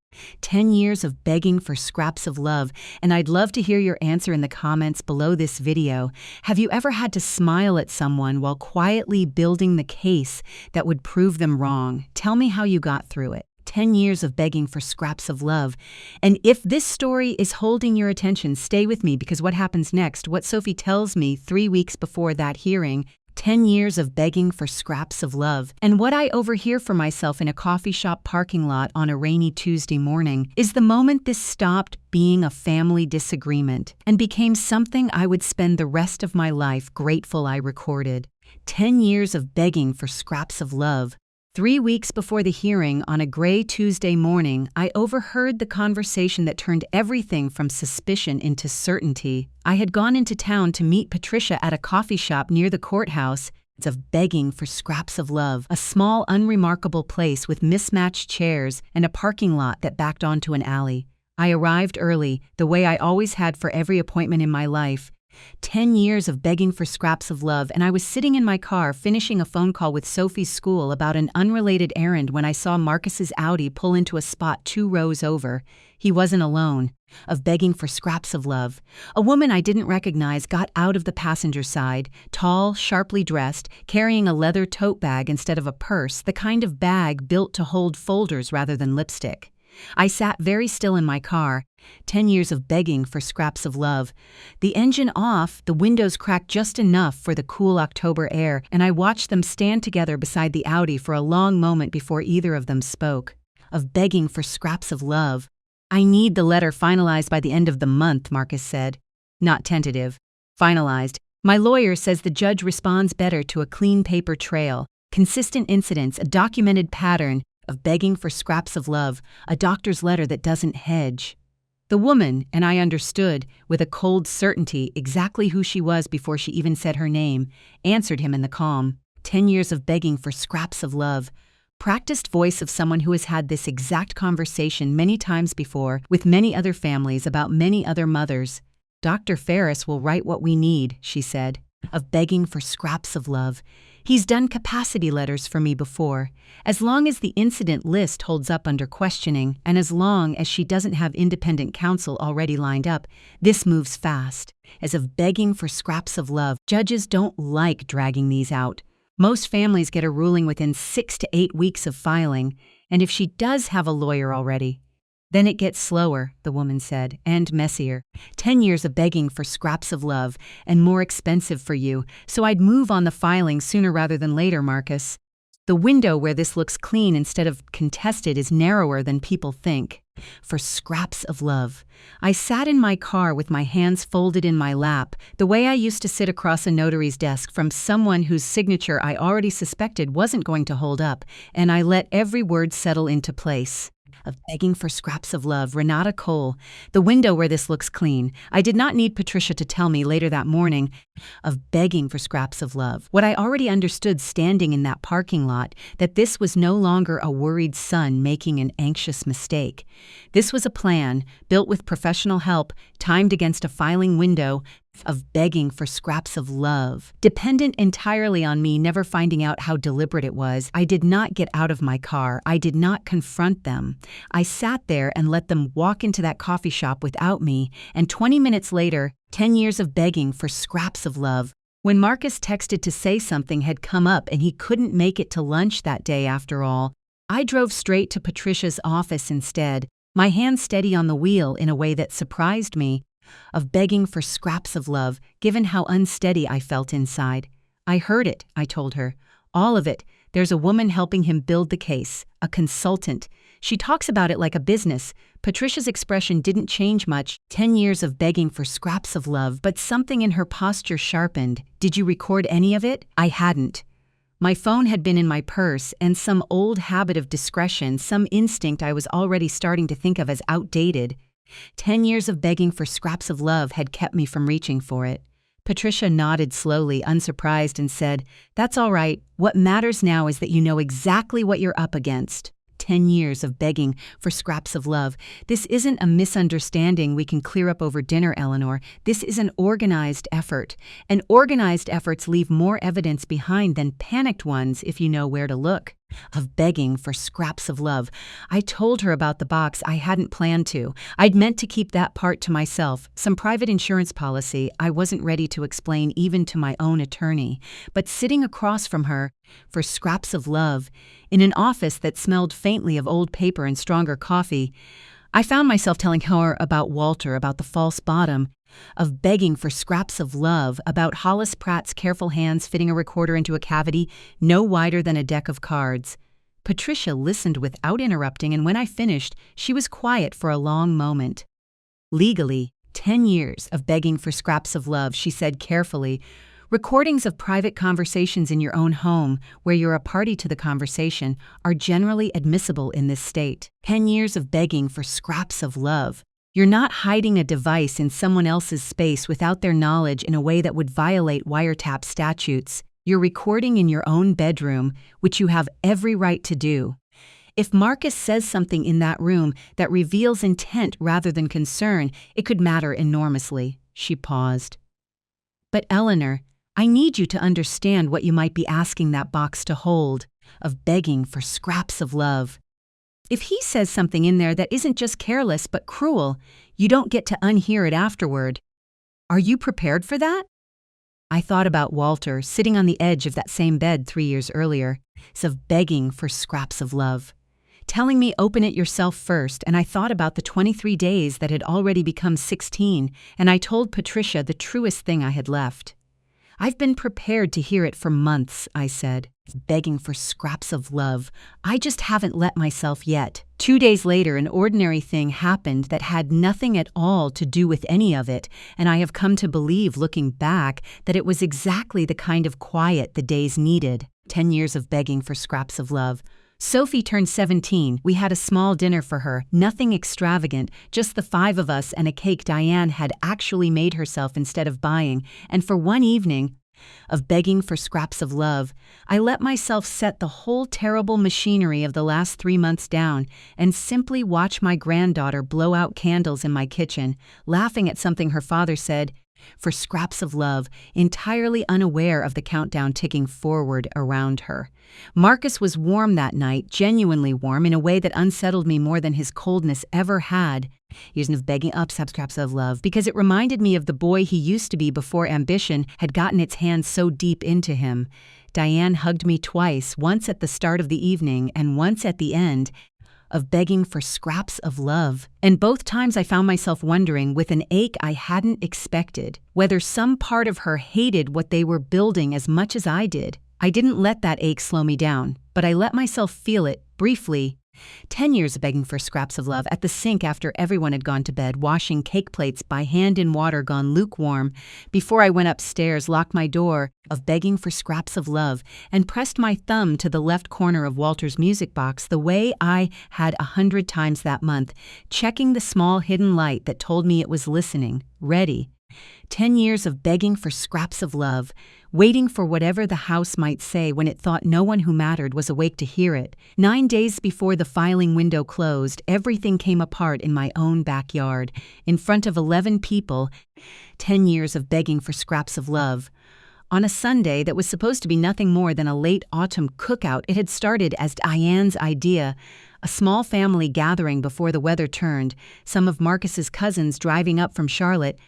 10 years of begging for scraps of love, and I'd love to hear your answer in the comments below this video. Have you ever had to smile at someone while quietly building the case that would prove them wrong? Tell me how you got through it. 10 years of begging for scraps of love. And if this story is holding your attention, stay with me, because what happens next, what Sophie tells me 3 weeks before that hearing, 10 years of begging for scraps of love, and what I overhear for myself in a coffee shop parking lot on a rainy Tuesday morning, is the moment this stopped being a family disagreement and became something I would spend the rest of my life grateful I recorded. 10 years of begging for scraps of love. 3 weeks before the hearing, on a gray Tuesday morning, I overheard the conversation that turned everything from suspicion into certainty. I had gone into town to meet Patricia at a coffee shop near the courthouse. It's of begging for scraps of love, a small, unremarkable place with mismatched chairs and a parking lot that backed onto an alley. I arrived early, the way I always had for every appointment in my life. 10 years of begging for scraps of love, and I was sitting in my car finishing a phone call with Sophie's school about an unrelated errand when I saw Marcus's Audi pull into a spot 2 rows over. He wasn't alone. Of begging for scraps of love. A woman I didn't recognize got out of the passenger side, tall, sharply dressed, carrying a leather tote bag instead of a purse, the kind of bag built to hold folders rather than lipstick. I sat very still in my car. 10 years of begging for scraps of love. The engine off, the windows cracked just enough for the cool October air, and I watched them stand together beside the Audi for a long moment before either of them spoke. Of begging for scraps of love. I need the letter finalized by the end of the month, Marcus said. Not tentative. Finalized. My lawyer says the judge responds better to a clean paper trail. Consistent incidents, a documented pattern. Of begging for scraps of love, a doctor's letter that doesn't hedge. The woman, and I understood, with a cold certainty, exactly who she was before she even said her name, answered him in the calm. 10 years of begging for scraps of love. Practiced voice of someone who has had this exact conversation many times before with many other families about many other mothers. Dr. Ferris will write what we need, she said. Of begging for scraps of love. He's done capacity letters for me before. As long as the incident list holds up under questioning, and as long as she doesn't have independent counsel already lined up, this moves fast. As of begging for scraps of love, judges don't like dragging these out. Most families get a ruling within 6 to 8 weeks of filing, and if she does have a lawyer already, then it gets slower, the woman said, and messier. 10 years of begging for scraps of love, and more expensive for you, so I'd move on the filing sooner rather than later, Marcus. The window where this looks clean instead of contested is narrower than people think. For scraps of love. I sat in my car with my hands folded in my lap, the way I used to sit across a notary's desk from someone whose signature I already suspected wasn't going to hold up, and I let every word settle into place. Of begging for scraps of love, Renata Cole. The window where this looks clean. I did not need Patricia to tell me later that morning. Of begging for scraps of love. What I already understood standing in that parking lot, that this was no longer a worried son making an anxious mistake. This was a plan, built with professional help, timed against a filing window, of begging for scraps of love. Dependent entirely on me never finding out how deliberate it was, I did not get out of my car. I did not confront them. I sat there and let them walk into that coffee shop without me, and 20 minutes later, 10 years of begging for scraps of love. When Marcus texted to say something had come up and he couldn't make it to lunch that day after all, I drove straight to Patricia's office instead, my hand steady on the wheel in a way that surprised me. Of begging for scraps of love, given how unsteady I felt inside. I heard it, I told her. All of it. There's a woman helping him build the case, a consultant. She talks about it like a business. Patricia's expression didn't change much. 10 years of begging for scraps of love, but something in her posture sharpened. Did you record any of it? I hadn't. My phone had been in my purse, and some old habit of discretion, some instinct I was already starting to think of as outdated. 10 years of begging for scraps of love had kept me from reaching for it. Patricia nodded slowly, unsurprised, and said, "That's all right. What matters now is that you know exactly what you're up against." 10 years of begging for scraps of love. This isn't a misunderstanding we can clear up over dinner, Eleanor. This is an organized effort. And organized efforts leave more evidence behind than panicked ones if you know where to look. of begging for scraps of love. I told her about the box I hadn't planned to. I'd meant to keep that part to myself, some private insurance policy I wasn't ready to explain even to my own attorney. But sitting across from her, for scraps of love, in an office that smelled faintly of old paper and stronger coffee, I found myself telling her about Walter, about the false bottom, of begging for scraps of love, about Hollis Pratt's careful hands fitting a recorder into a cavity no wider than a deck of cards. Patricia listened without interrupting, and when I finished, she was quiet for a long moment. Legally, 10 years of begging for scraps of love, she said carefully. Recordings of private conversations in your own home, where you're a party to the conversation, are generally admissible in this state. 10 years of begging for scraps of love. You're not hiding a device in someone else's space without their knowledge in a way that would violate wiretap statutes. You're recording in your own bedroom, which you have every right to do. If Marcus says something in that room that reveals intent rather than concern, it could matter enormously. She paused. But Eleanor, I need you to understand what you might be asking that box to hold, of begging for scraps of love. If he says something in there that isn't just careless but cruel, you don't get to unhear it afterward. Are you prepared for that? I thought about Walter sitting on the edge of that same bed 3 years earlier, of begging for scraps of love, telling me open it yourself first, and I thought about the 23 days that had already become 16, and I told Patricia the truest thing I had left. I've been prepared to hear it for months, I said, begging for scraps of love. I just haven't let myself yet. 2 days later, an ordinary thing happened that had nothing at all to do with any of it, and I have come to believe, looking back, that it was exactly the kind of quiet the days needed. 10 years of begging for scraps of love. Sophie turned 17. We had a small dinner for her, nothing extravagant, just the 5 of us and a cake Diane had actually made herself instead of buying, and for one evening of begging for scraps of love, I let myself set the whole terrible machinery of the last 3 months down and simply watch my granddaughter blow out candles in my kitchen, laughing at something her father said, for scraps of love, entirely unaware of the countdown ticking forward around her. Marcus was warm that night, genuinely warm, in a way that unsettled me more than his coldness ever had. Using of begging up scraps of love, because it reminded me of the boy he used to be before ambition had gotten its hands so deep into him. Diane hugged me twice, once at the start of the evening and once at the end, of begging for scraps of love. And both times I found myself wondering, with an ache I hadn't expected, whether some part of her hated what they were building as much as I did. I didn't let that ache slow me down, but I let myself feel it, briefly. 10 years of begging for scraps of love, at the sink after everyone had gone to bed, washing cake plates by hand in water gone lukewarm, before I went upstairs, locked my door, of begging for scraps of love, and pressed my thumb to the left corner of Walter's music box the way I had 100 times that month, checking the small hidden light that told me it was listening, ready. 10 years of begging for scraps of love, waiting for whatever the house might say when it thought no one who mattered was awake to hear it. 9 days before the filing window closed, everything came apart in my own backyard, in front of 11 people. 10 years of begging for scraps of love. On a Sunday that was supposed to be nothing more than a late autumn cookout, it had started as Diane's idea. A small family gathering before the weather turned, some of Marcus's cousins driving up from Charlotte.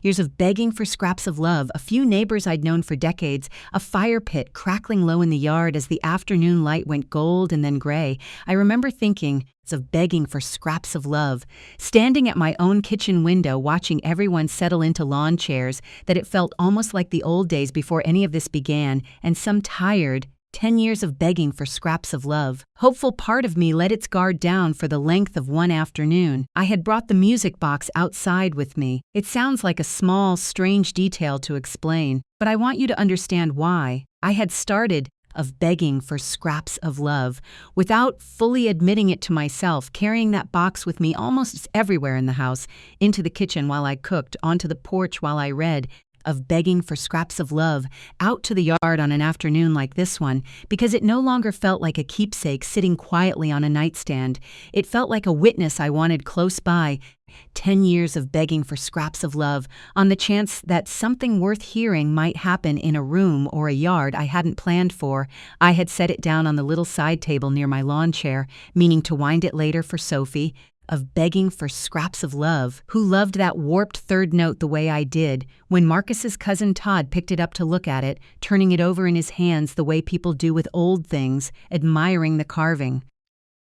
Years of begging for scraps of love, a few neighbors I'd known for decades, a fire pit crackling low in the yard as the afternoon light went gold and then gray. I remember thinking of begging for scraps of love, standing at my own kitchen window watching everyone settle into lawn chairs, that it felt almost like the old days before any of this began, and some tired, 10 years of begging for scraps of love. Hopeful part of me let its guard down for the length of one afternoon. I had brought the music box outside with me. It sounds like a small, strange detail to explain, but I want you to understand why. I had started of begging for scraps of love, without fully admitting it to myself, carrying that box with me almost everywhere in the house, into the kitchen while I cooked, onto the porch while I read, of begging for scraps of love out to the yard on an afternoon like this one, because it no longer felt like a keepsake sitting quietly on a nightstand. It felt like a witness I wanted close by. 10 years of begging for scraps of love on the chance that something worth hearing might happen in a room or a yard I hadn't planned for. I had set it down on the little side table near my lawn chair, meaning to wind it later for Sophie. Of begging for scraps of love, who loved that warped third note the way I did, when Marcus's cousin Todd picked it up to look at it, turning it over in his hands the way people do with old things, admiring the carving.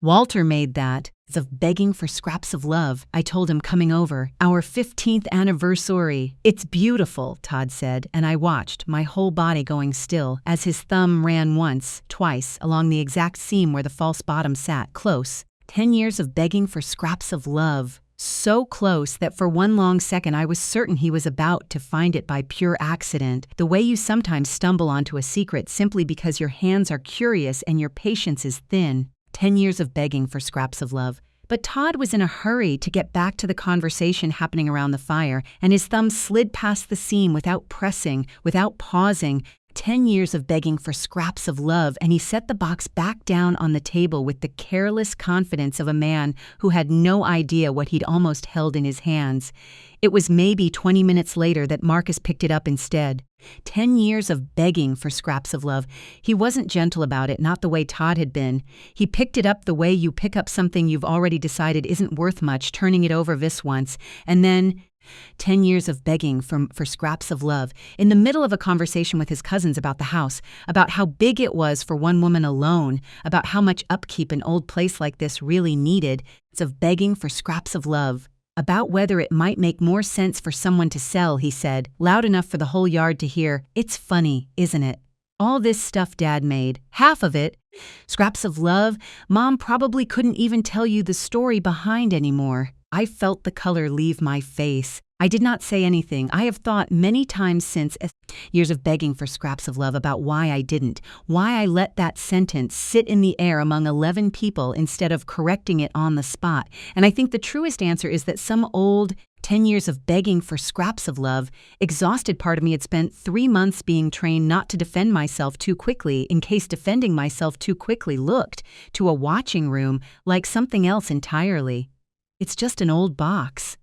Walter made that, of begging for scraps of love, I told him coming over. Our 15th anniversary. It's beautiful, Todd said, and I watched, my whole body going still, as his thumb ran once, twice, along the exact seam where the false bottom sat, close. 10 years of begging for scraps of love. So close that for one long second I was certain he was about to find it by pure accident, the way you sometimes stumble onto a secret simply because your hands are curious and your patience is thin. 10 years of begging for scraps of love. But Todd was in a hurry to get back to the conversation happening around the fire, and his thumb slid past the seam without pressing, without pausing. 10 years of begging for scraps of love, and he set the box back down on the table with the careless confidence of a man who had no idea what he'd almost held in his hands. It was maybe 20 minutes later that Marcus picked it up instead. 10 years of begging for scraps of love. He wasn't gentle about it, not the way Todd had been. He picked it up the way you pick up something you've already decided isn't worth much, turning it over this once, and then 10 years of begging for scraps of love, in the middle of a conversation with his cousins about the house, about how big it was for one woman alone, about how much upkeep an old place like this really needed. It's of begging for scraps of love. About whether it might make more sense for someone to sell, he said, loud enough for the whole yard to hear. It's funny, isn't it? All this stuff Dad made, half of it, scraps of love, Mom probably couldn't even tell you the story behind anymore. I felt the color leave my face. I did not say anything. I have thought many times since years of begging for scraps of love about why I didn't, why I let that sentence sit in the air among 11 people instead of correcting it on the spot. And I think the truest answer is that some old 10 years of begging for scraps of love, exhausted part of me had spent 3 months being trained not to defend myself too quickly in case defending myself too quickly looked to a watching room like something else entirely. It's just an old box.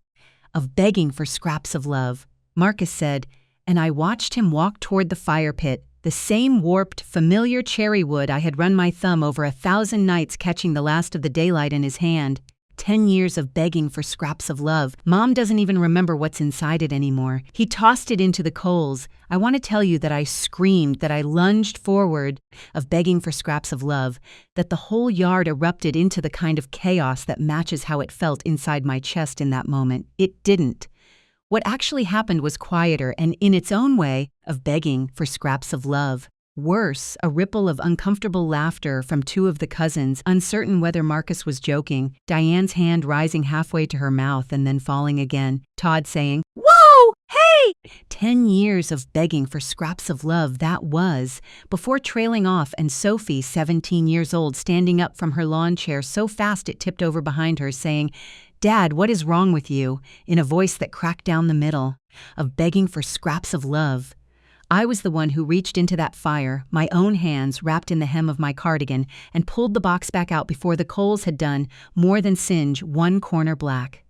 Of begging for scraps of love, Marcus said, and I watched him walk toward the fire pit, the same warped, familiar cherry wood I had run my thumb over 1,000 nights catching the last of the daylight in his hand. 10 years of begging for scraps of love. Mom doesn't even remember what's inside it anymore. He tossed it into the coals. I want to tell you that I screamed, that I lunged forward, of begging for scraps of love, that the whole yard erupted into the kind of chaos that matches how it felt inside my chest in that moment. It didn't. What actually happened was quieter and, in its own way, of begging for scraps of love. Worse, a ripple of uncomfortable laughter from 2 of the cousins, uncertain whether Marcus was joking, Diane's hand rising halfway to her mouth and then falling again, Todd saying, "Whoa! Hey!" 10 years of begging for scraps of love, that was, before trailing off and Sophie, 17 years old, standing up from her lawn chair so fast it tipped over behind her, saying, "Dad, what is wrong with you?" in a voice that cracked down the middle. Of begging for scraps of love. I was the one who reached into that fire, my own hands wrapped in the hem of my cardigan, and pulled the box back out before the coals had done more than singe one corner black.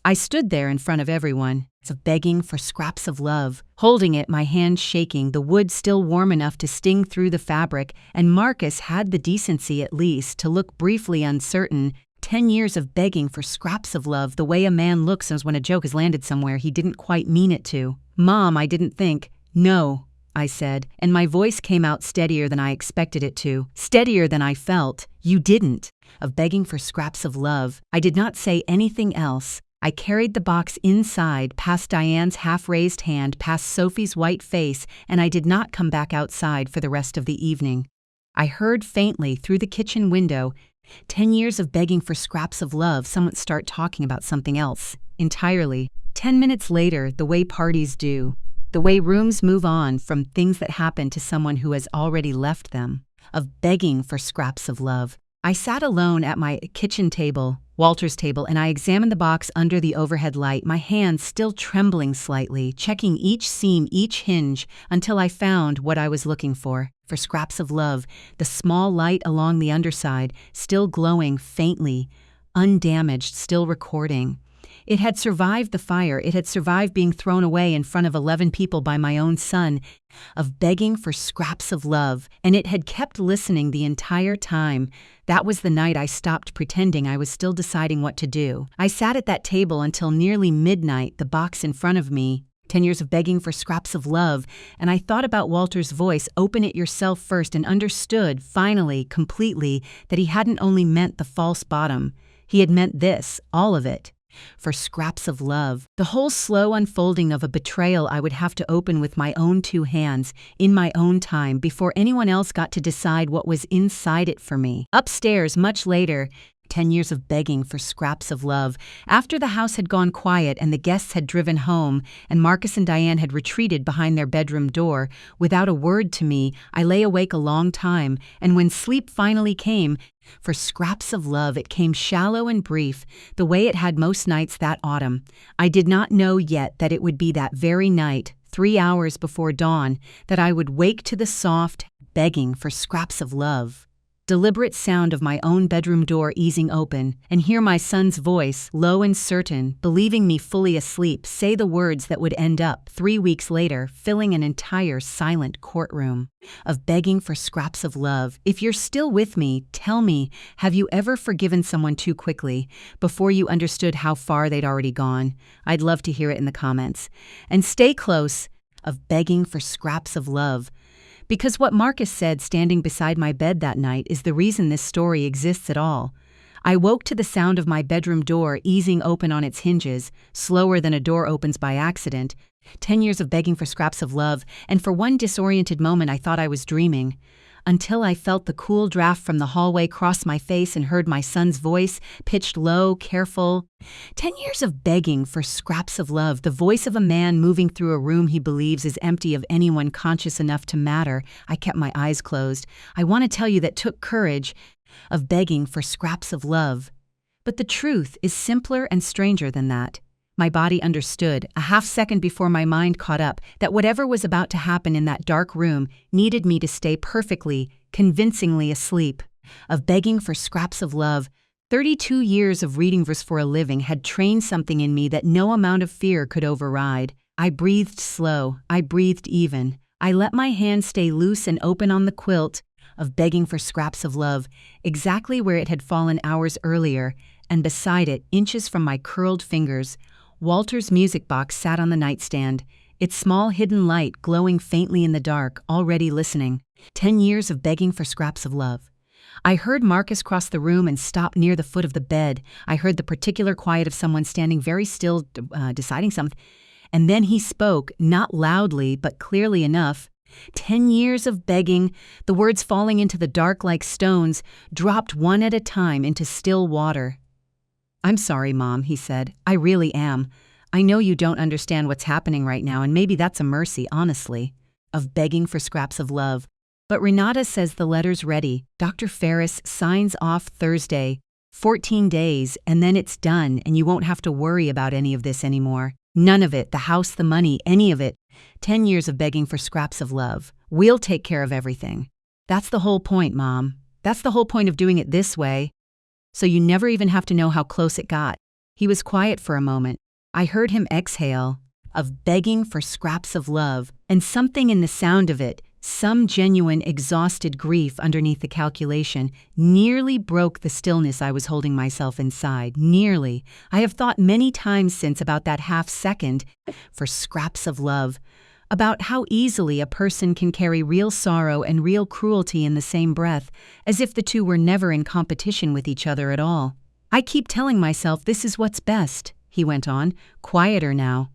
I stood there in front of everyone, begging for scraps of love, holding it, my hands shaking, the wood still warm enough to sting through the fabric, and Marcus had the decency, at least, to look briefly uncertain. 10 years of begging for scraps of love, the way a man looks as when a joke has landed somewhere he didn't quite mean it to. Mom, I didn't think. "No," I said, and my voice came out steadier than I expected it to, steadier than I felt. "You didn't." Of begging for scraps of love. I did not say anything else. I carried the box inside, past Diane's half-raised hand, past Sophie's white face, and I did not come back outside for the rest of the evening. I heard faintly through the kitchen window, 10 years of begging for scraps of love, someone start talking about something else, entirely. 10 minutes later, the way parties do. The way rooms move on from things that happen to someone who has already left them, of begging for scraps of love. I sat alone at my kitchen table, Walter's table, and I examined the box under the overhead light, my hands still trembling slightly, checking each seam, each hinge, until I found what I was looking for scraps of love, the small light along the underside, still glowing faintly, undamaged, still recording. It had survived the fire. It had survived being thrown away in front of 11 people by my own son, of begging for scraps of love, and it had kept listening the entire time. That was the night I stopped pretending I was still deciding what to do. I sat at that table until nearly midnight, the box in front of me, 10 years of begging for scraps of love, and I thought about Walter's voice, open it yourself first, and understood, finally, completely, that he hadn't only meant the false bottom. He had meant this, all of it. For scraps of love, the whole slow unfolding of a betrayal I would have to open with my own 2 hands, in my own time, before anyone else got to decide what was inside it for me. Upstairs, much later, 10 years of begging for scraps of love. After the house had gone quiet and the guests had driven home, and Marcus and Diane had retreated behind their bedroom door, without a word to me, I lay awake a long time, and when sleep finally came, for scraps of love, it came shallow and brief, the way it had most nights that autumn. I did not know yet that it would be that very night, 3 hours before dawn, that I would wake to the soft, begging for scraps of love. Deliberate sound of my own bedroom door easing open, and hear my son's voice, low and certain, believing me fully asleep, say the words that would end up, 3 weeks later, filling an entire silent courtroom. Of begging for scraps of love. If you're still with me, tell me, have you ever forgiven someone too quickly, before you understood how far they'd already gone? I'd love to hear it in the comments. And stay close. Of begging for scraps of love. Because what Marcus said standing beside my bed that night is the reason this story exists at all. I woke to the sound of my bedroom door easing open on its hinges, slower than a door opens by accident. 10 years of begging for scraps of love, and for one disoriented moment I thought I was dreaming. Until I felt the cool draft from the hallway cross my face and heard my son's voice, pitched low, careful. 10 years of begging for scraps of love, the voice of a man moving through a room he believes is empty of anyone conscious enough to matter. I kept my eyes closed. I want to tell you that took courage. Of begging for scraps of love. But the truth is simpler and stranger than that. My body understood, a half second before my mind caught up, that whatever was about to happen in that dark room needed me to stay perfectly, convincingly asleep. Of begging for scraps of love, 32 years of reading verse for a living had trained something in me that no amount of fear could override. I breathed slow, I breathed even. I let my hand stay loose and open on the quilt. Of begging for scraps of love, exactly where it had fallen hours earlier, and beside it, inches from my curled fingers, Walter's music box sat on the nightstand, its small hidden light glowing faintly in the dark, already listening. 10 years of begging for scraps of love. I heard Marcus cross the room and stop near the foot of the bed. I heard the particular quiet of someone standing very still, deciding something. And then he spoke, not loudly, but clearly enough. 10 years of begging, the words falling into the dark like stones, dropped one at a time into still water. "I'm sorry, Mom," he said. "I really am. I know you don't understand what's happening right now, and maybe that's a mercy, honestly." Of begging for scraps of love. But Renata says the letter's ready. Dr. Ferris signs off Thursday. 14 days, and then it's done, and you won't have to worry about any of this anymore. None of it, the house, the money, any of it. 10 years of begging for scraps of love. We'll take care of everything. That's the whole point, Mom. That's the whole point of doing it this way. So you never even have to know how close it got. He was quiet for a moment. I heard him exhale. Of begging for scraps of love, and something in the sound of it, some genuine exhausted grief underneath the calculation, nearly broke the stillness I was holding myself inside. Nearly. I have thought many times since about that half second, for scraps of love, about how easily a person can carry real sorrow and real cruelty in the same breath, as if the two were never in competition with each other at all. "I keep telling myself this is what's best," he went on, quieter now.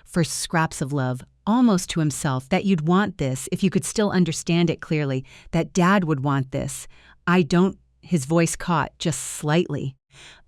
For scraps of love, almost to himself, that you'd want this if you could still understand it clearly, that Dad would want this. "I don't," his voice caught just slightly.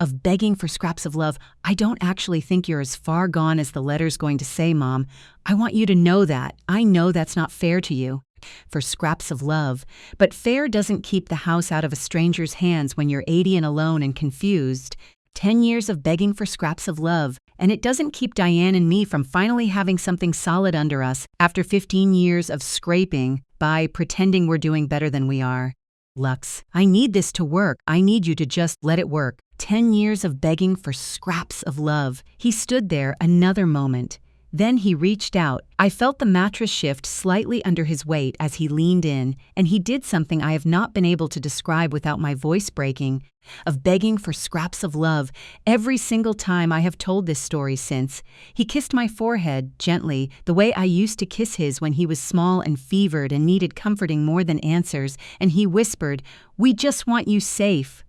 Of begging for scraps of love, "I don't actually think you're as far gone as the letter's going to say, Mom. I want you to know that. I know that's not fair to you. for scraps of love. But fair doesn't keep the house out of a stranger's hands when you're 80 and alone and confused. 10 years of begging for scraps of love, and it doesn't keep Diane and me from finally having something solid under us after 15 years of scraping by pretending we're doing better than we are. Lux, I need this to work. I need you to just let it work. 10 years of begging for scraps of love. He stood there another moment. Then he reached out. I felt the mattress shift slightly under his weight as he leaned in, and he did something I have not been able to describe without my voice breaking, of begging for scraps of love. Every single time I have told this story since, he kissed my forehead gently, the way I used to kiss his when he was small and fevered and needed comforting more than answers, and he whispered, "We just want you safe."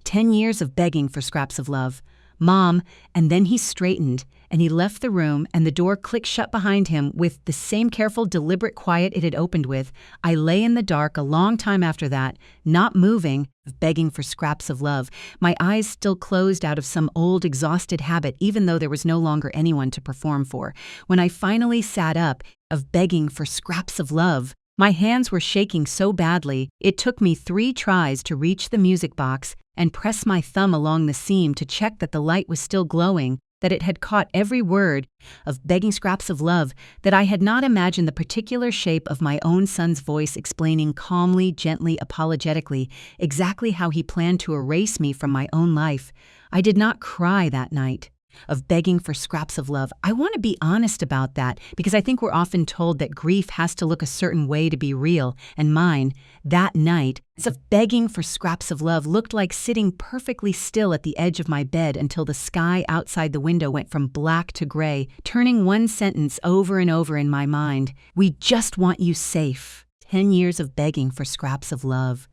10 years of begging for scraps of love. Mom, and then he straightened, and he left the room, and the door clicked shut behind him with the same careful, deliberate quiet it had opened with. I lay in the dark a long time after that, not moving, begging for scraps of love, my eyes still closed out of some old, exhausted habit, even though there was no longer anyone to perform for. When I finally sat up, of begging for scraps of love, my hands were shaking so badly, it took me 3 tries to reach the music box and press my thumb along the seam to check that the light was still glowing, that it had caught every word of begging scraps of love, that I had not imagined the particular shape of my own son's voice explaining calmly, gently, apologetically, exactly how he planned to erase me from my own life. I did not cry that night. Of begging for scraps of love. I want to be honest about that because I think we're often told that grief has to look a certain way to be real, and mine, that night, of begging for scraps of love looked like sitting perfectly still at the edge of my bed until the sky outside the window went from black to gray, turning one sentence over and over in my mind. We just want you safe. 10 years of begging for scraps of love.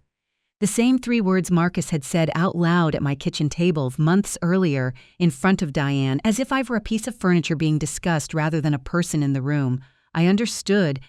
The same 3 words Marcus had said out loud at my kitchen table months earlier in front of Diane, as if I were a piece of furniture being discussed rather than a person in the room. I understood.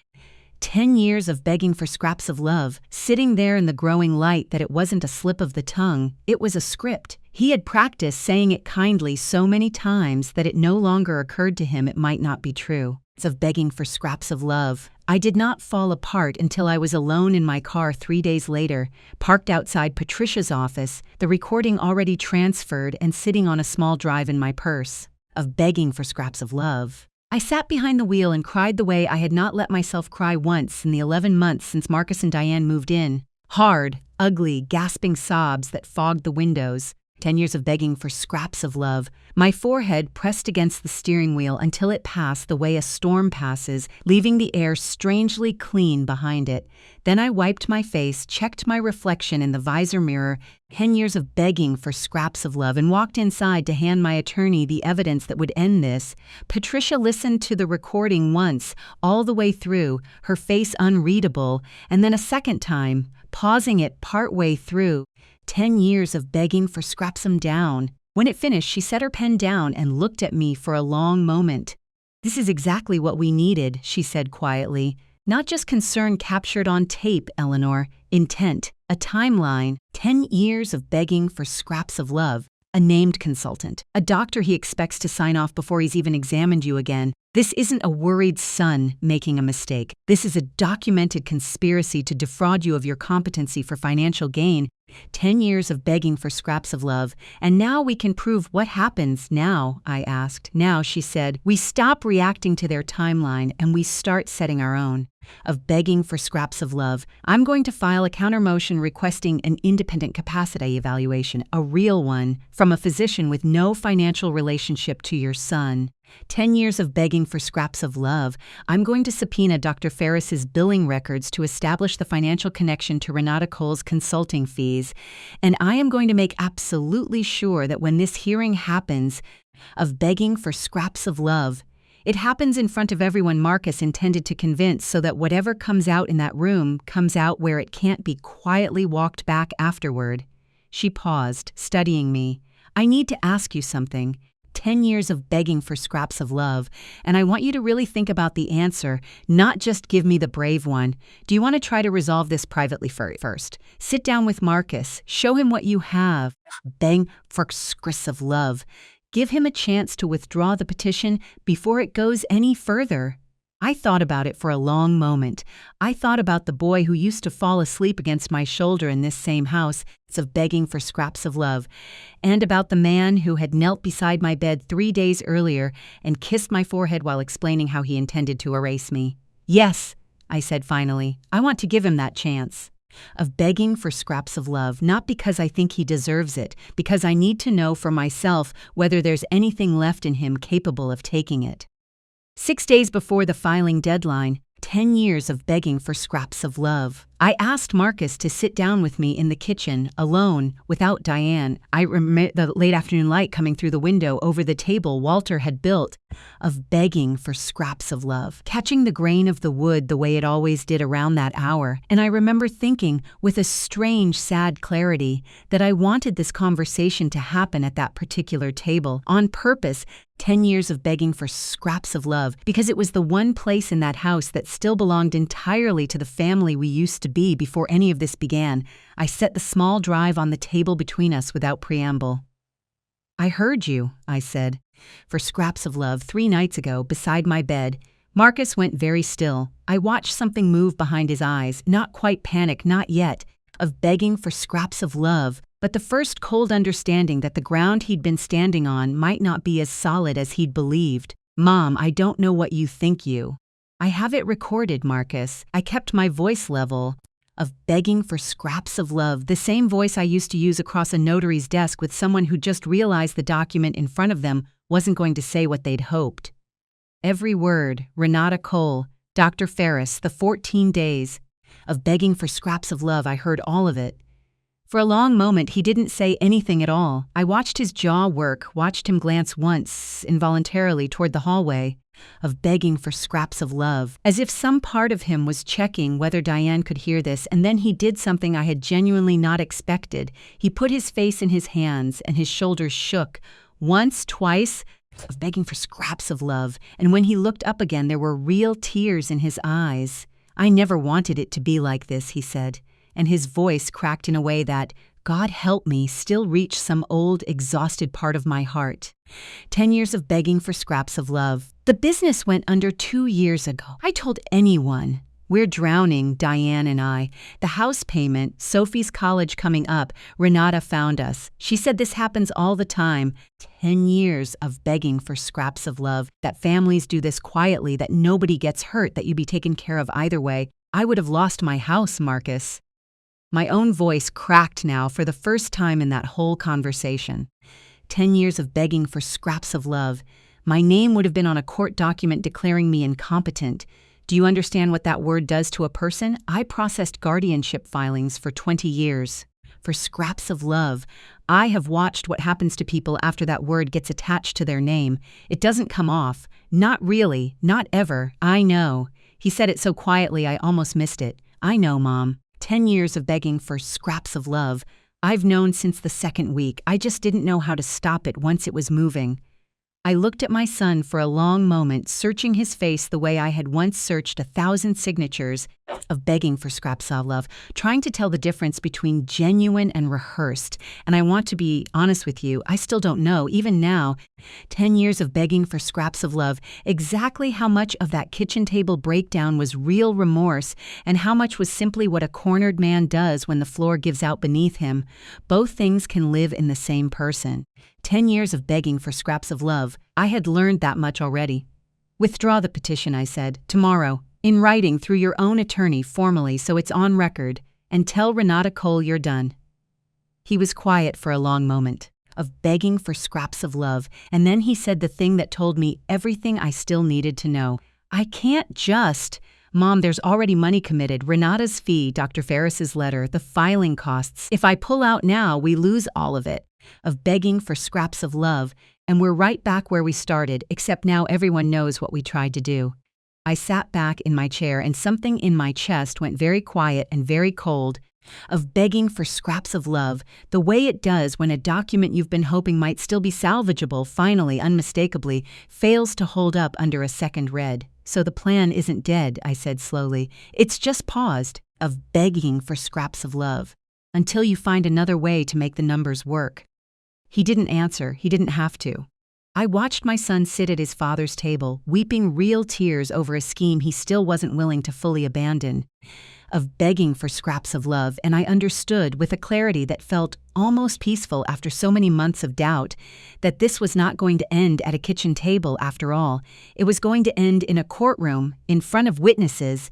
10 years of begging for scraps of love, sitting there in the growing light that it wasn't a slip of the tongue, it was a script. He had practiced saying it kindly so many times that it no longer occurred to him it might not be true. Of begging for scraps of love. I did not fall apart until I was alone in my car 3 days later, parked outside Patricia's office, the recording already transferred and sitting on a small drive in my purse. Of begging for scraps of love. I sat behind the wheel and cried the way I had not let myself cry once in the 11 months since Marcus and Diane moved in. Hard, ugly, gasping sobs that fogged the windows. 10 years of begging for scraps of love. My forehead pressed against the steering wheel until it passed the way a storm passes, leaving the air strangely clean behind it. Then I wiped my face, checked my reflection in the visor mirror, 10 years of begging for scraps of love, and walked inside to hand my attorney the evidence that would end this. Patricia listened to the recording once, all the way through, her face unreadable, and then a second time, pausing it partway through. 10 years of begging for scraps down. When it finished, she set her pen down and looked at me for a long moment. "This is exactly what we needed," she said quietly. "Not just concern captured on tape, Eleanor. Intent. A timeline. 10 years of begging for scraps of love. A named consultant. A doctor he expects to sign off before he's even examined you again. This isn't a worried son making a mistake. This is a documented conspiracy to defraud you of your competency for financial gain. 10 years of begging for scraps of love. And now we can prove what happens now," I asked. "Now," she said, "we stop reacting to their timeline and we start setting our own." Of begging for scraps of love. I'm going to file a counter-motion requesting an independent capacity evaluation, a real one, from a physician with no financial relationship to your son. 10 years of begging for scraps of love. I'm going to subpoena Dr. Ferris's billing records to establish the financial connection to Renata Cole's consulting fees. And I am going to make absolutely sure that when this hearing happens, of begging for scraps of love, it happens in front of everyone Marcus intended to convince so that whatever comes out in that room comes out where it can't be quietly walked back afterward. She paused, studying me. "I need to ask you something. 10 years of begging for scraps of love, and I want you to really think about the answer, not just give me the brave one. Do you want to try to resolve this privately first? Sit down with Marcus, show him what you have. Beg for scraps of love. Give him a chance to withdraw the petition before it goes any further." I thought about it for a long moment. I thought about the boy who used to fall asleep against my shoulder in this same house, of begging for scraps of love, and about the man who had knelt beside my bed 3 days earlier and kissed my forehead while explaining how he intended to erase me. Yes, I said finally, I want to give him that chance. Of begging for scraps of love, not because I think he deserves it, because I need to know for myself whether there's anything left in him capable of taking it. 6 days before the filing deadline, 10 years of begging for scraps of love. I asked Marcus to sit down with me in the kitchen, alone, without Diane. I remember the late afternoon light coming through the window over the table Walter had built, of begging for scraps of love, catching the grain of the wood the way it always did around that hour. And I remember thinking, with a strange, sad clarity, that I wanted this conversation to happen at that particular table, on purpose. 10 years of begging for scraps of love, because it was the one place in that house that still belonged entirely to the family we used to be before any of this began. I set the small drive on the table between us without preamble. I heard you, I said. For scraps of love 3 nights ago, beside my bed. Marcus went very still. I watched something move behind his eyes, not quite panic, not yet, of begging for scraps of love, but the first cold understanding that the ground he'd been standing on might not be as solid as he'd believed. Mom, I don't know what you think you. I have it recorded, Marcus. I kept my voice level, of begging for scraps of love, the same voice I used to use across a notary's desk with someone who just realized the document in front of them wasn't going to say what they'd hoped. Every word, Renata Cole, Dr. Ferris, the 14 days, of begging for scraps of love, I heard all of it. For a long moment, he didn't say anything at all. I watched his jaw work, watched him glance once, involuntarily, toward the hallway, of begging for scraps of love, as if some part of him was checking whether Diane could hear this, and then he did something I had genuinely not expected. He put his face in his hands, and his shoulders shook. Once, twice, of begging for scraps of love, and when he looked up again, there were real tears in his eyes. I never wanted it to be like this, he said, and his voice cracked in a way that, God help me, still reached some old, exhausted part of my heart. 10 years of begging for scraps of love. The business went under 2 years ago. I told anyone. We're drowning, Diane and I. The house payment, Sophie's college coming up, Renata found us. She said this happens all the time. 10 years of begging for scraps of love, that families do this quietly, that nobody gets hurt, that you be taken care of either way. I would have lost my house, Marcus. My own voice cracked now for the first time in that whole conversation. 10 years of begging for scraps of love. My name would have been on a court document declaring me incompetent. Do you understand what that word does to a person? I processed guardianship filings for 20 years. For scraps of love. I have watched what happens to people after that word gets attached to their name. It doesn't come off. Not really. Not ever. I know. He said it so quietly I almost missed it. I know, Mom. 10 years of begging for scraps of love. I've known since the second week. I just didn't know how to stop it once it was moving. I looked at my son for a long moment, searching his face the way I had once searched 1,000 signatures, of begging for scraps of love, trying to tell the difference between genuine and rehearsed. And I want to be honest with you, I still don't know, even now, 10 years of begging for scraps of love, exactly how much of that kitchen table breakdown was real remorse and how much was simply what a cornered man does when the floor gives out beneath him. Both things can live in the same person. 10 years of begging for scraps of love. I had learned that much already. Withdraw the petition, I said, tomorrow, in writing through your own attorney formally so it's on record, and tell Renata Cole you're done. He was quiet for a long moment, of begging for scraps of love, and then he said the thing that told me everything I still needed to know. I can't just... Mom, there's already money committed, Renata's fee, Dr. Ferris's letter, the filing costs. If I pull out now, we lose all of it. Of begging for scraps of love, and we're right back where we started, except now everyone knows what we tried to do. I sat back in my chair and something in my chest went very quiet and very cold, of begging for scraps of love, the way it does when a document you've been hoping might still be salvageable finally, unmistakably, fails to hold up under a second read. So the plan isn't dead, I said slowly. It's just paused, of begging for scraps of love, until you find another way to make the numbers work. He didn't answer. He didn't have to. I watched my son sit at his father's table, weeping real tears over a scheme he still wasn't willing to fully abandon, of begging for scraps of love, and I understood with a clarity that felt almost peaceful after so many months of doubt that this was not going to end at a kitchen table after all. It was going to end in a courtroom, in front of witnesses,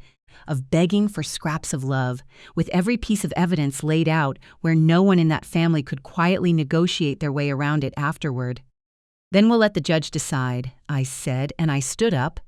of begging for scraps of love, with every piece of evidence laid out where no one in that family could quietly negotiate their way around it afterward. "Then we'll let the judge decide," I said, and I stood up.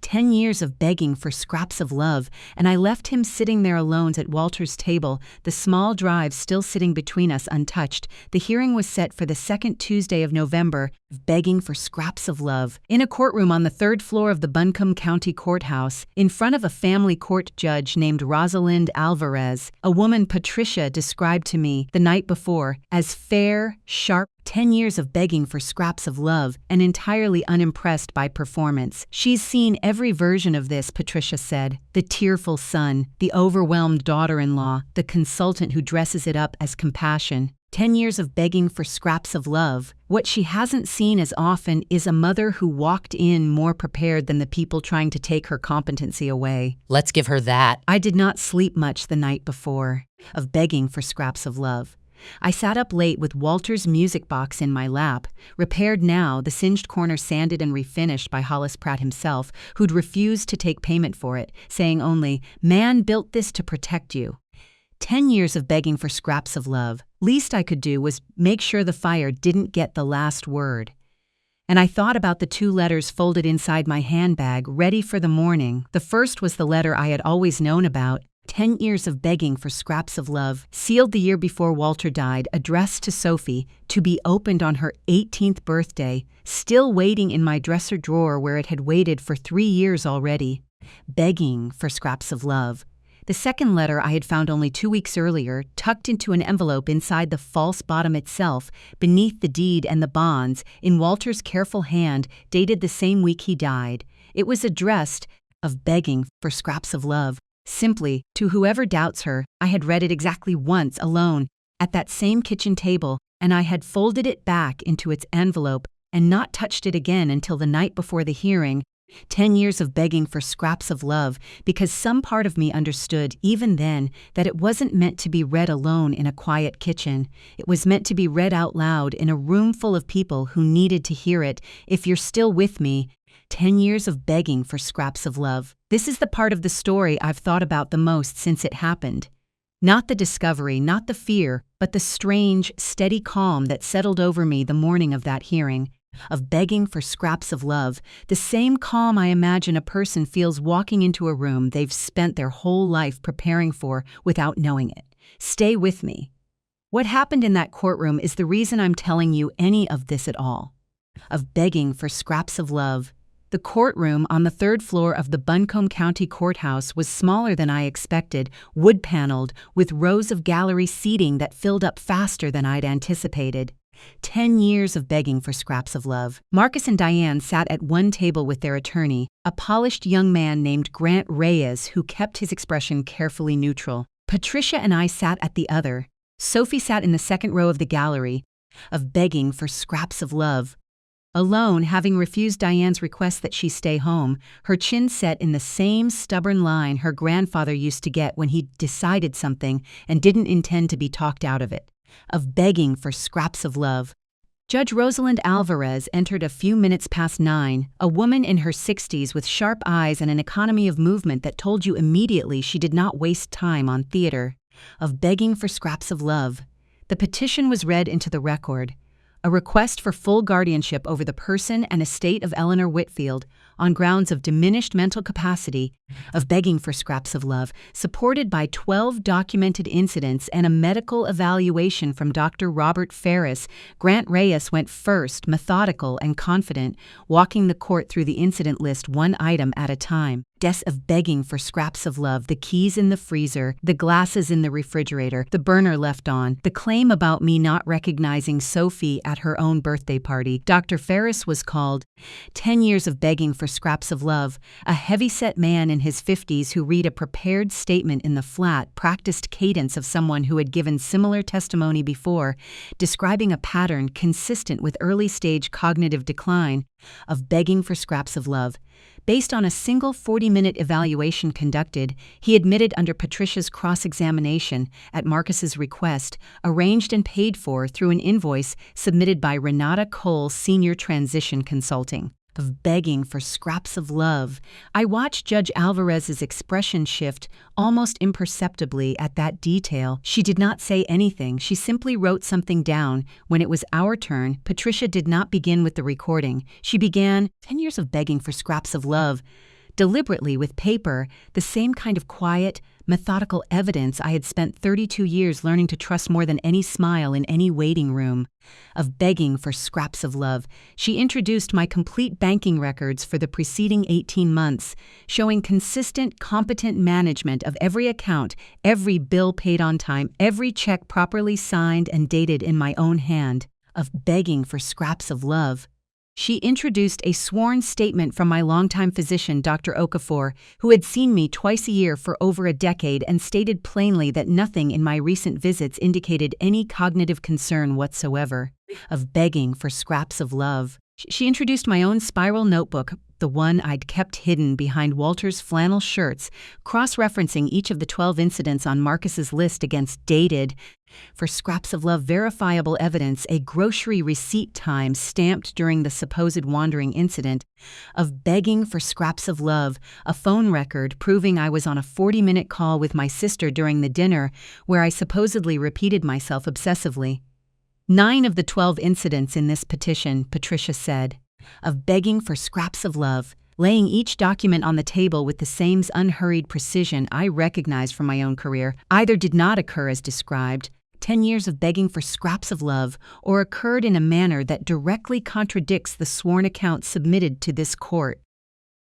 10 years of begging for scraps of love, and I left him sitting there alone at Walter's table, the small drive still sitting between us untouched. The hearing was set for the second Tuesday of November, begging for scraps of love, in a courtroom on the third floor of the Buncombe County Courthouse, in front of a family court judge named Rosalind Alvarez, a woman Patricia described to me the night before as fair, sharp. 10 years of begging for scraps of love, and entirely unimpressed by performance. "She's seen every version of this," Patricia said. "The tearful son, the overwhelmed daughter-in-law, the consultant who dresses it up as compassion. 10 years of begging for scraps of love. What she hasn't seen as often is a mother who walked in more prepared than the people trying to take her competency away." Let's give her that. I did not sleep much the night before, of begging for scraps of love. I sat up late with Walter's music box in my lap, repaired now, the singed corner sanded and refinished by Hollis Pratt himself, who'd refused to take payment for it, saying only, "Man built this to protect you." 10 years of begging for scraps of love. Least I could do was make sure the fire didn't get the last word. And I thought about the 2 letters folded inside my handbag, ready for the morning. The first was the letter I had always known about. 10 years of begging for scraps of love, sealed the year before Walter died, addressed to Sophie, to be opened on her 18th birthday, still waiting in my dresser drawer where it had waited for 3 years already. Begging for scraps of love. The second letter I had found only 2 weeks earlier, tucked into an envelope inside the false bottom itself, beneath the deed and the bonds, in Walter's careful hand, dated the same week he died. It was addressed, of begging for scraps of love. Simply, to whoever doubts her, I had read it exactly once alone, at that same kitchen table, and I had folded it back into its envelope and not touched it again until the night before the hearing. 10 years of begging for scraps of love, because some part of me understood, even then, that it wasn't meant to be read alone in a quiet kitchen. It was meant to be read out loud in a room full of people who needed to hear it. If you're still with me, 10 years of begging for scraps of love. This is the part of the story I've thought about the most since it happened. Not the discovery, not the fear, but the strange, steady calm that settled over me the morning of that hearing, of begging for scraps of love, the same calm I imagine a person feels walking into a room they've spent their whole life preparing for without knowing it. Stay with me. What happened in that courtroom is the reason I'm telling you any of this at all. Of begging for scraps of love. The courtroom on the third floor of the Buncombe County Courthouse was smaller than I expected, wood-paneled, with rows of gallery seating that filled up faster than I'd anticipated. 10 years of begging for scraps of love. Marcus and Diane sat at one table with their attorney, a polished young man named Grant Reyes who kept his expression carefully neutral. Patricia and I sat at the other. Sophie sat in the second row of the gallery, of begging for scraps of love. Alone, having refused Diane's request that she stay home, her chin set in the same stubborn line her grandfather used to get when he decided something and didn't intend to be talked out of it, of begging for scraps of love. Judge Rosalind Alvarez entered a few minutes past 9, a woman in her 60s with sharp eyes and an economy of movement that told you immediately she did not waste time on theater, of begging for scraps of love. The petition was read into the record. A request for full guardianship over the person and estate of Eleanor Whitfield on grounds of diminished mental capacity, of begging for scraps of love, supported by 12 documented incidents and a medical evaluation from Dr. Robert Ferris. Grant Reyes went first, methodical and confident, walking the court through the incident list one item at a time. Of begging for scraps of love, the keys in the freezer, the glasses in the refrigerator, the burner left on, the claim about me not recognizing Sophie at her own birthday party. Dr. Ferris was called. 10 years of begging for scraps of love, a heavyset man in his 50s who read a prepared statement in the flat, practiced cadence of someone who had given similar testimony before, describing a pattern consistent with early-stage cognitive decline of begging for scraps of love. Based on a single 40-minute evaluation conducted, he admitted under Patricia's cross-examination, at Marcus's request, arranged and paid for through an invoice submitted by Renata Cole Senior Transition Consulting, of begging for scraps of love. I watched Judge Alvarez's expression shift almost imperceptibly at that detail. She did not say anything. She simply wrote something down. When it was our turn, Patricia did not begin with the recording. She began 10 years of begging for scraps of love, deliberately with paper, the same kind of quiet, methodical evidence I had spent 32 years learning to trust more than any smile in any waiting room. Of begging for scraps of love, she introduced my complete banking records for the preceding 18 months, showing consistent, competent management of every account, every bill paid on time, every check properly signed and dated in my own hand. Of begging for scraps of love, she introduced a sworn statement from my longtime physician, Dr. Okafor, who had seen me twice a year for over a decade and stated plainly that nothing in my recent visits indicated any cognitive concern whatsoever. Of begging for scraps of love, she introduced my own spiral notebook, the one I'd kept hidden behind Walter's flannel shirts, cross-referencing each of the 12 incidents on Marcus's list against dated, for scraps of love verifiable evidence, a grocery receipt time stamped during the supposed wandering incident. Of begging for scraps of love, a phone record proving I was on a 40-minute call with my sister during the dinner where I supposedly repeated myself obsessively. 9 of the 12 incidents in this petition, Patricia said. Of begging for scraps of love, laying each document on the table with the same unhurried precision I recognized from my own career, either did not occur as described, 10 years of begging for scraps of love, or occurred in a manner that directly contradicts the sworn account submitted to this court.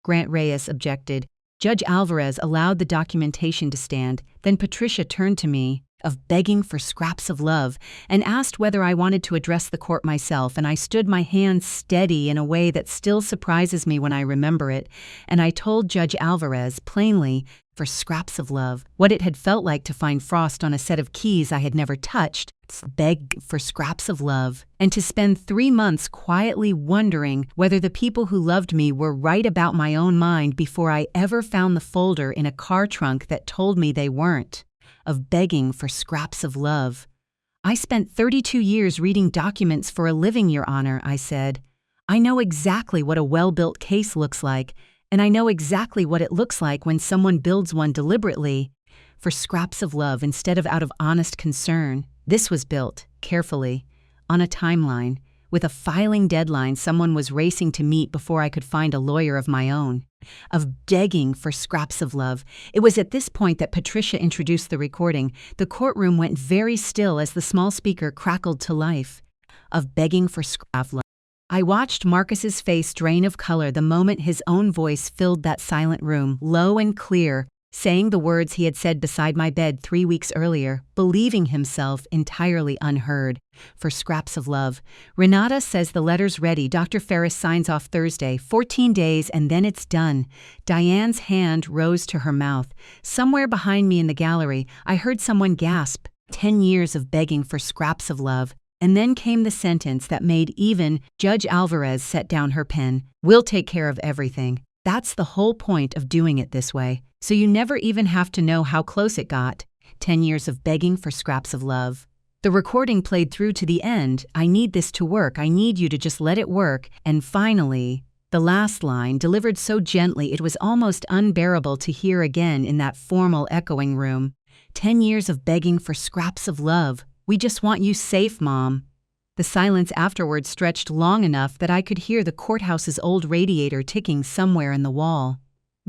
Grant Reyes objected. Judge Alvarez allowed the documentation to stand. Then Patricia turned to me, of begging for scraps of love, and asked whether I wanted to address the court myself, and I stood my hands steady in a way that still surprises me when I remember it, and I told Judge Alvarez plainly, for scraps of love, what it had felt like to find frost on a set of keys I had never touched, beg for scraps of love, and to spend 3 months quietly wondering whether the people who loved me were right about my own mind before I ever found the folder in a car trunk that told me they weren't. Of begging for scraps of love. I spent 32 years reading documents for a living, Your Honor, I said. I know exactly what a well-built case looks like, and I know exactly what it looks like when someone builds one deliberately for scraps of love instead of out of honest concern. This was built, carefully, on a timeline, with a filing deadline someone was racing to meet before I could find a lawyer of my own. Of begging for scraps of love. It was at this point that Patricia introduced the recording. The courtroom went very still as the small speaker crackled to life. Of begging for scraps of love. I watched Marcus's face drain of color the moment his own voice filled that silent room, low and clear, saying the words he had said beside my bed 3 weeks earlier, believing himself entirely unheard. For scraps of love. Renata says the letter's ready. Dr. Ferris signs off Thursday. 14 days and then it's done. Diane's hand rose to her mouth. Somewhere behind me in the gallery, I heard someone gasp. 10 years of begging for scraps of love. And then came the sentence that made even Judge Alvarez set down her pen. We'll take care of everything. That's the whole point of doing it this way. So you never even have to know how close it got. 10 years of begging for scraps of love. The recording played through to the end. I need this to work. I need you to just let it work. And finally, the last line, delivered so gently it was almost unbearable to hear again in that formal echoing room. 10 years of begging for scraps of love. We just want you safe, Mom. The silence afterward stretched long enough that I could hear the courthouse's old radiator ticking somewhere in the wall.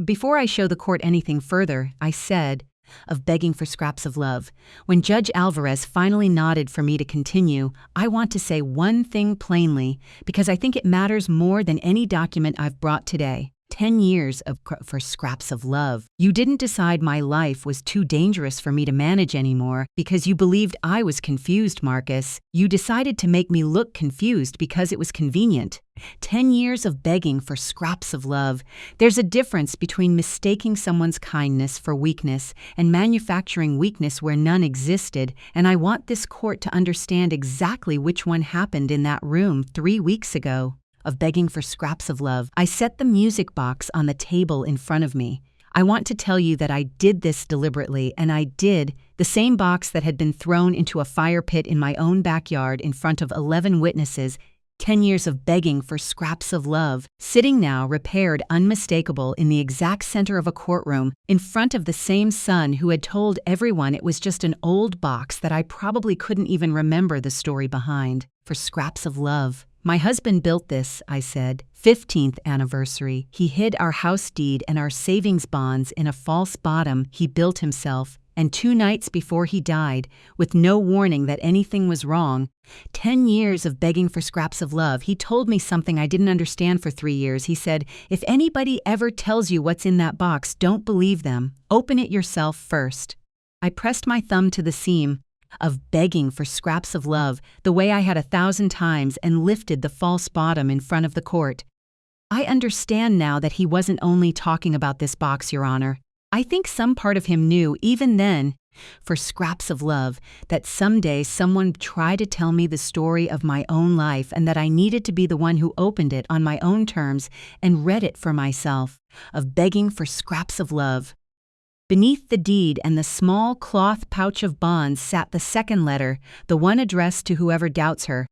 Before I show the court anything further, I said, of begging for scraps of love. When Judge Alvarez finally nodded for me to continue, I want to say one thing plainly, because I think it matters more than any document I've brought today. 10 years for scraps of love. You didn't decide my life was too dangerous for me to manage anymore because you believed I was confused, Marcus. You decided to make me look confused because it was convenient. 10 years of begging for scraps of love. There's a difference between mistaking someone's kindness for weakness and manufacturing weakness where none existed, and I want this court to understand exactly which one happened in that room 3 weeks ago. Of begging for scraps of love, I set the music box on the table in front of me. I want to tell you that I did this deliberately, and I did the same box that had been thrown into a fire pit in my own backyard in front of 11 witnesses. 10 years of begging for scraps of love, sitting now repaired unmistakable in the exact center of a courtroom, in front of the same son who had told everyone it was just an old box that I probably couldn't even remember the story behind. For scraps of love. My husband built this, I said. 15th anniversary. He hid our house deed and our savings bonds in a false bottom he built himself, and 2 nights before he died, with no warning that anything was wrong, 10 years of begging for scraps of love, he told me something I didn't understand for 3 years. He said, if anybody ever tells you what's in that box, don't believe them. Open it yourself first. I pressed my thumb to the seam of begging for scraps of love the way I had 1,000 times and lifted the false bottom in front of the court. I understand now that he wasn't only talking about this box, Your Honor. I think some part of him knew, even then, for scraps of love, that someday someone would try to tell me the story of my own life and that I needed to be the one who opened it on my own terms and read it for myself. Of begging for scraps of love. Beneath the deed and the small cloth pouch of bonds sat the second letter, the one addressed to whoever doubts her.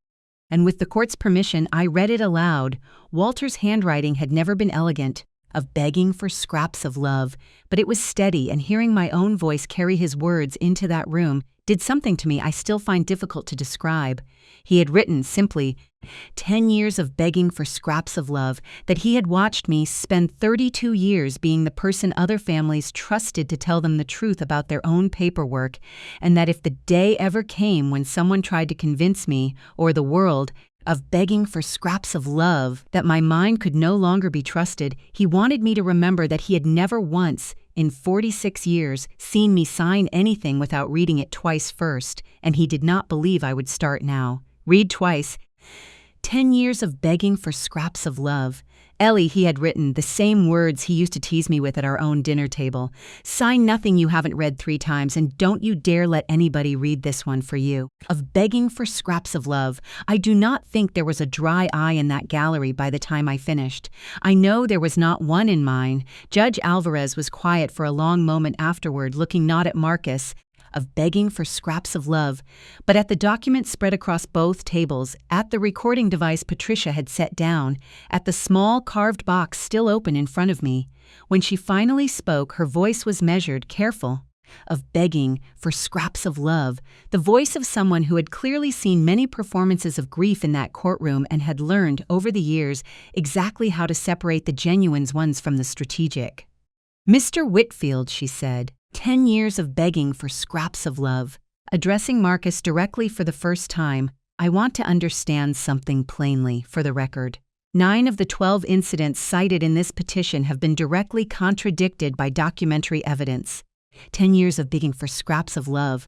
And with the court's permission, I read it aloud. Walter's handwriting had never been elegant. Of begging for scraps of love, but it was steady, and hearing my own voice carry his words into that room did something to me I still find difficult to describe. He had written simply, 10 years of begging for scraps of love, that he had watched me spend 32 years being the person other families trusted to tell them the truth about their own paperwork, and that if the day ever came when someone tried to convince me, or the world, of begging for scraps of love, that my mind could no longer be trusted, he wanted me to remember that he had never once, in 46 years, seen me sign anything without reading it twice first, and he did not believe I would start now. Read twice. 10 years of begging for scraps of love. Ellie, he had written, the same words he used to tease me with at our own dinner table. Sign nothing you haven't read 3 times, and don't you dare let anybody read this one for you. Of begging for scraps of love. I do not think there was a dry eye in that gallery by the time I finished. I know there was not one in mine. Judge Alvarez was quiet for a long moment afterward, looking not at Marcus. Of begging for scraps of love, but at the document spread across both tables, at the recording device Patricia had set down, at the small carved box still open in front of me. When she finally spoke, her voice was measured, careful. Of begging for scraps of love, the voice of someone who had clearly seen many performances of grief in that courtroom and had learned, over the years, exactly how to separate the genuine ones from the strategic. Mr. Whitfield, she said. 10 years of begging for scraps of love. Addressing Marcus directly for the first time, I want to understand something plainly, for the record. 9 of the 12 incidents cited in this petition have been directly contradicted by documentary evidence. 10 years of begging for scraps of love.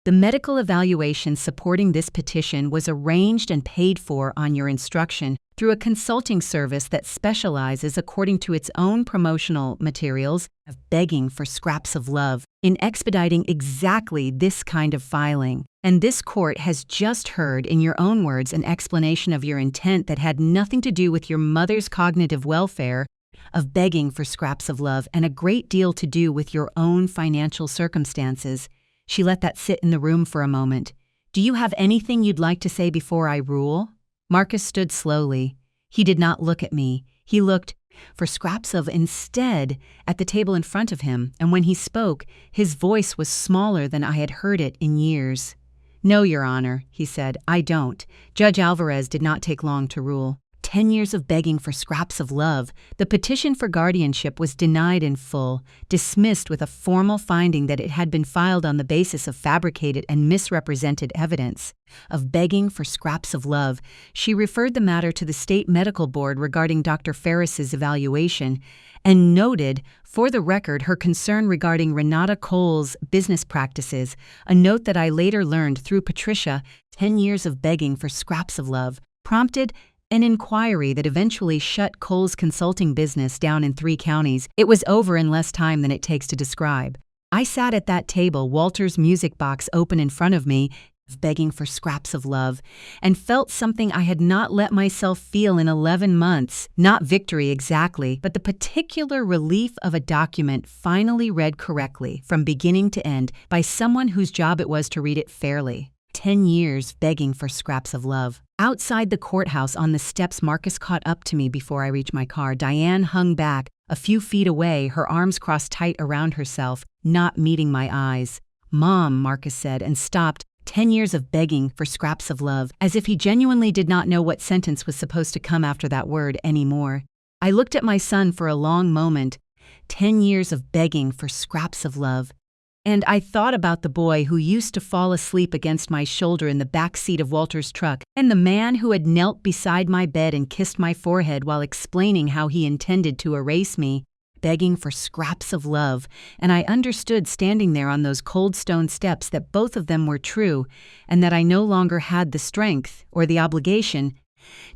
The medical evaluation supporting this petition was arranged and paid for on your instruction through a consulting service that specializes, according to its own promotional materials, of begging for scraps of love, in expediting exactly this kind of filing. And this court has just heard, in your own words, an explanation of your intent that had nothing to do with your mother's cognitive welfare, of begging for scraps of love, and a great deal to do with your own financial circumstances. She let that sit in the room for a moment. Do you have anything you'd like to say before I rule? Marcus stood slowly. He did not look at me. He looked, for scraps of instead, at the table in front of him, and when he spoke, his voice was smaller than I had heard it in years. No, Your Honor, he said, I don't. Judge Alvarez did not take long to rule. 10 years of begging for scraps of love. The petition for guardianship was denied in full, dismissed with a formal finding that it had been filed on the basis of fabricated and misrepresented evidence. Of begging for scraps of love, she referred the matter to the state medical board regarding Dr. Ferris's evaluation and noted, for the record, her concern regarding Renata Cole's business practices, a note that I later learned through Patricia. 10 years of begging for scraps of love prompted an inquiry that eventually shut Cole's consulting business down in 3 counties. It was over in less time than it takes to describe. I sat at that table, Walter's music box open in front of me, begging for scraps of love, and felt something I had not let myself feel in 11 months. Not victory exactly, but the particular relief of a document finally read correctly, from beginning to end, by someone whose job it was to read it fairly. 10 years begging for scraps of love. Outside the courthouse on the steps, Marcus caught up to me before I reached my car. Diane hung back, a few feet away, her arms crossed tight around herself, not meeting my eyes. "Mom," Marcus said, and stopped. 10 years of begging for scraps of love, as if he genuinely did not know what sentence was supposed to come after that word anymore. I looked at my son for a long moment. 10 years of begging for scraps of love. And I thought about the boy who used to fall asleep against my shoulder in the back seat of Walter's truck, and the man who had knelt beside my bed and kissed my forehead while explaining how he intended to erase me, begging for scraps of love, and I understood standing there on those cold stone steps that both of them were true, and that I no longer had the strength or the obligation.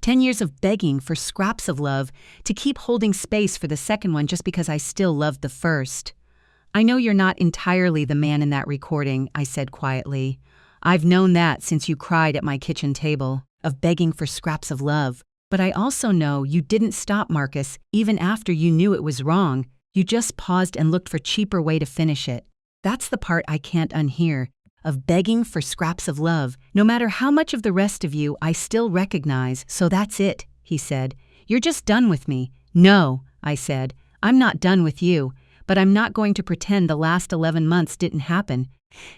10 years of begging for scraps of love, to keep holding space for the second one just because I still loved the first. "I know you're not entirely the man in that recording," I said quietly. "I've known that since you cried at my kitchen table." Of begging for scraps of love. "But I also know you didn't stop, Marcus, even after you knew it was wrong. You just paused and looked for a cheaper way to finish it. That's the part I can't unhear. Of begging for scraps of love. No matter how much of the rest of you I still recognize, so that's it," he said. "You're just done with me." "No," I said. "I'm not done with you. But I'm not going to pretend the last 11 months didn't happen.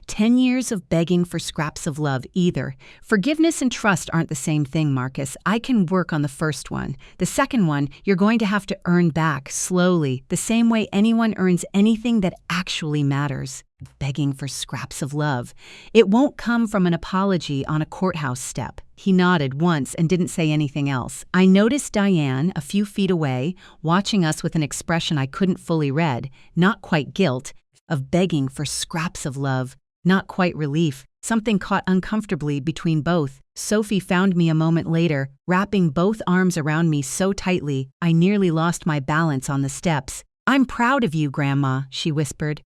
10 years of begging for scraps of love either. Forgiveness and trust aren't the same thing, Marcus. I can work on the first one. The second one, you're going to have to earn back, slowly, the same way anyone earns anything that actually matters." Begging for scraps of love. "It won't come from an apology on a courthouse step." He nodded once and didn't say anything else. I noticed Diane, a few feet away, watching us with an expression I couldn't fully read, not quite guilt. Of begging for scraps of love, not quite relief. Something caught uncomfortably between both. Sophie found me a moment later, wrapping both arms around me so tightly I nearly lost my balance on the steps. "I'm proud of you, Grandma," she whispered.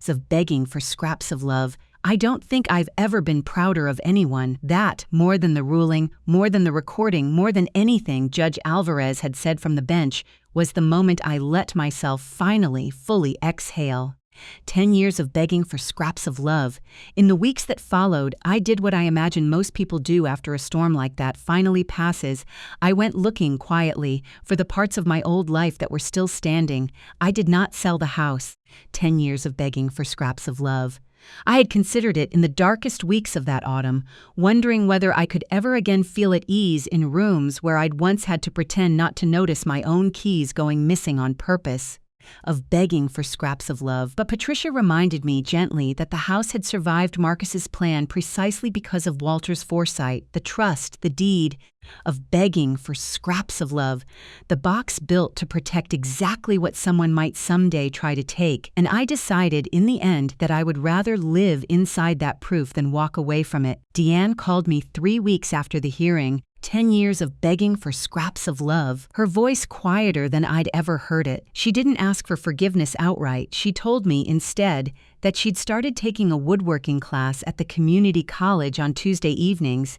Of begging for scraps of love. I don't think I've ever been prouder of anyone. That, more than the ruling, more than the recording, more than anything Judge Alvarez had said from the bench, was the moment I let myself finally fully exhale. 10 years of begging for scraps of love. In the weeks that followed, I did what I imagine most people do after a storm like that finally passes. I went looking quietly for the parts of my old life that were still standing. I did not sell the house. 10 years of begging for scraps of love. I had considered it in the darkest weeks of that autumn, wondering whether I could ever again feel at ease in rooms where I'd once had to pretend not to notice my own keys going missing on purpose. Of begging for scraps of love, but Patricia reminded me gently that the house had survived Marcus's plan precisely because of Walter's foresight, the trust, the deed. Of begging for scraps of love, the box built to protect exactly what someone might someday try to take, and I decided in the end that I would rather live inside that proof than walk away from it. Deanne called me 3 weeks after the hearing. 10 years of begging for scraps of love, her voice quieter than I'd ever heard it. She didn't ask for forgiveness outright. She told me instead that she'd started taking a woodworking class at the community college on Tuesday evenings.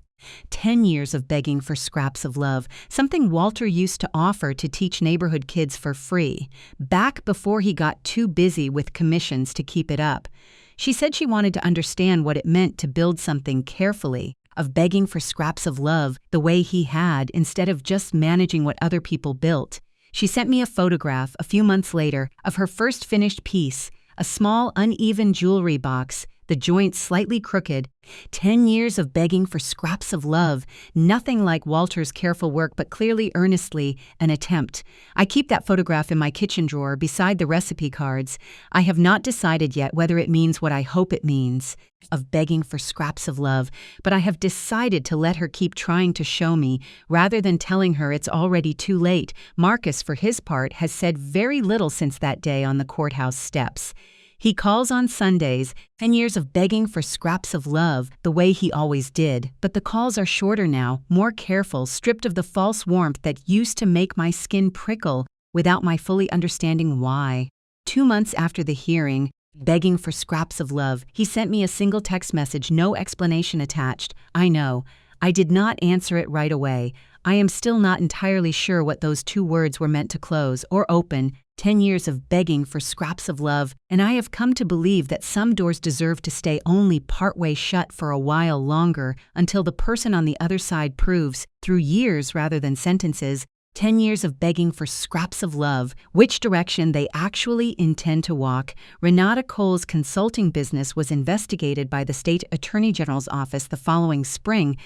10 years of begging for scraps of love, something Walter used to offer to teach neighborhood kids for free, back before he got too busy with commissions to keep it up. She said she wanted to understand what it meant to build something carefully. Of begging for scraps of love the way he had instead of just managing what other people built. She sent me a photograph a few months later of her first finished piece, a small uneven jewelry box the joint slightly crooked. 10 years of begging for scraps of love. Nothing like Walter's careful work, but clearly earnestly an attempt. I keep that photograph in my kitchen drawer beside the recipe cards. I have not decided yet whether it means what I hope it means, of begging for scraps of love, but I have decided to let her keep trying to show me, rather than telling her it's already too late. Marcus, for his part, has said very little since that day on the courthouse steps. He calls on Sundays, 10 years of begging for scraps of love, the way he always did, but the calls are shorter now, more careful, stripped of the false warmth that used to make my skin prickle, without my fully understanding why. 2 months after the hearing, begging for scraps of love, he sent me a single text message, no explanation attached. I know. I did not answer it right away. I am still not entirely sure what those 2 words were meant to close or open. 10 years of begging for scraps of love, and I have come to believe that some doors deserve to stay only partway shut for a while longer until the person on the other side proves, through years rather than sentences, 10 years of begging for scraps of love, which direction they actually intend to walk. Renata Cole's consulting business was investigated by the State Attorney General's office the following spring.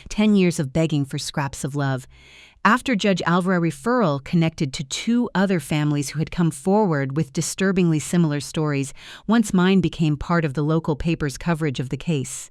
10 years of begging for scraps of love. After Judge Alvarez referral connected to 2 other families who had come forward with disturbingly similar stories, once mine became part of the local paper's coverage of the case.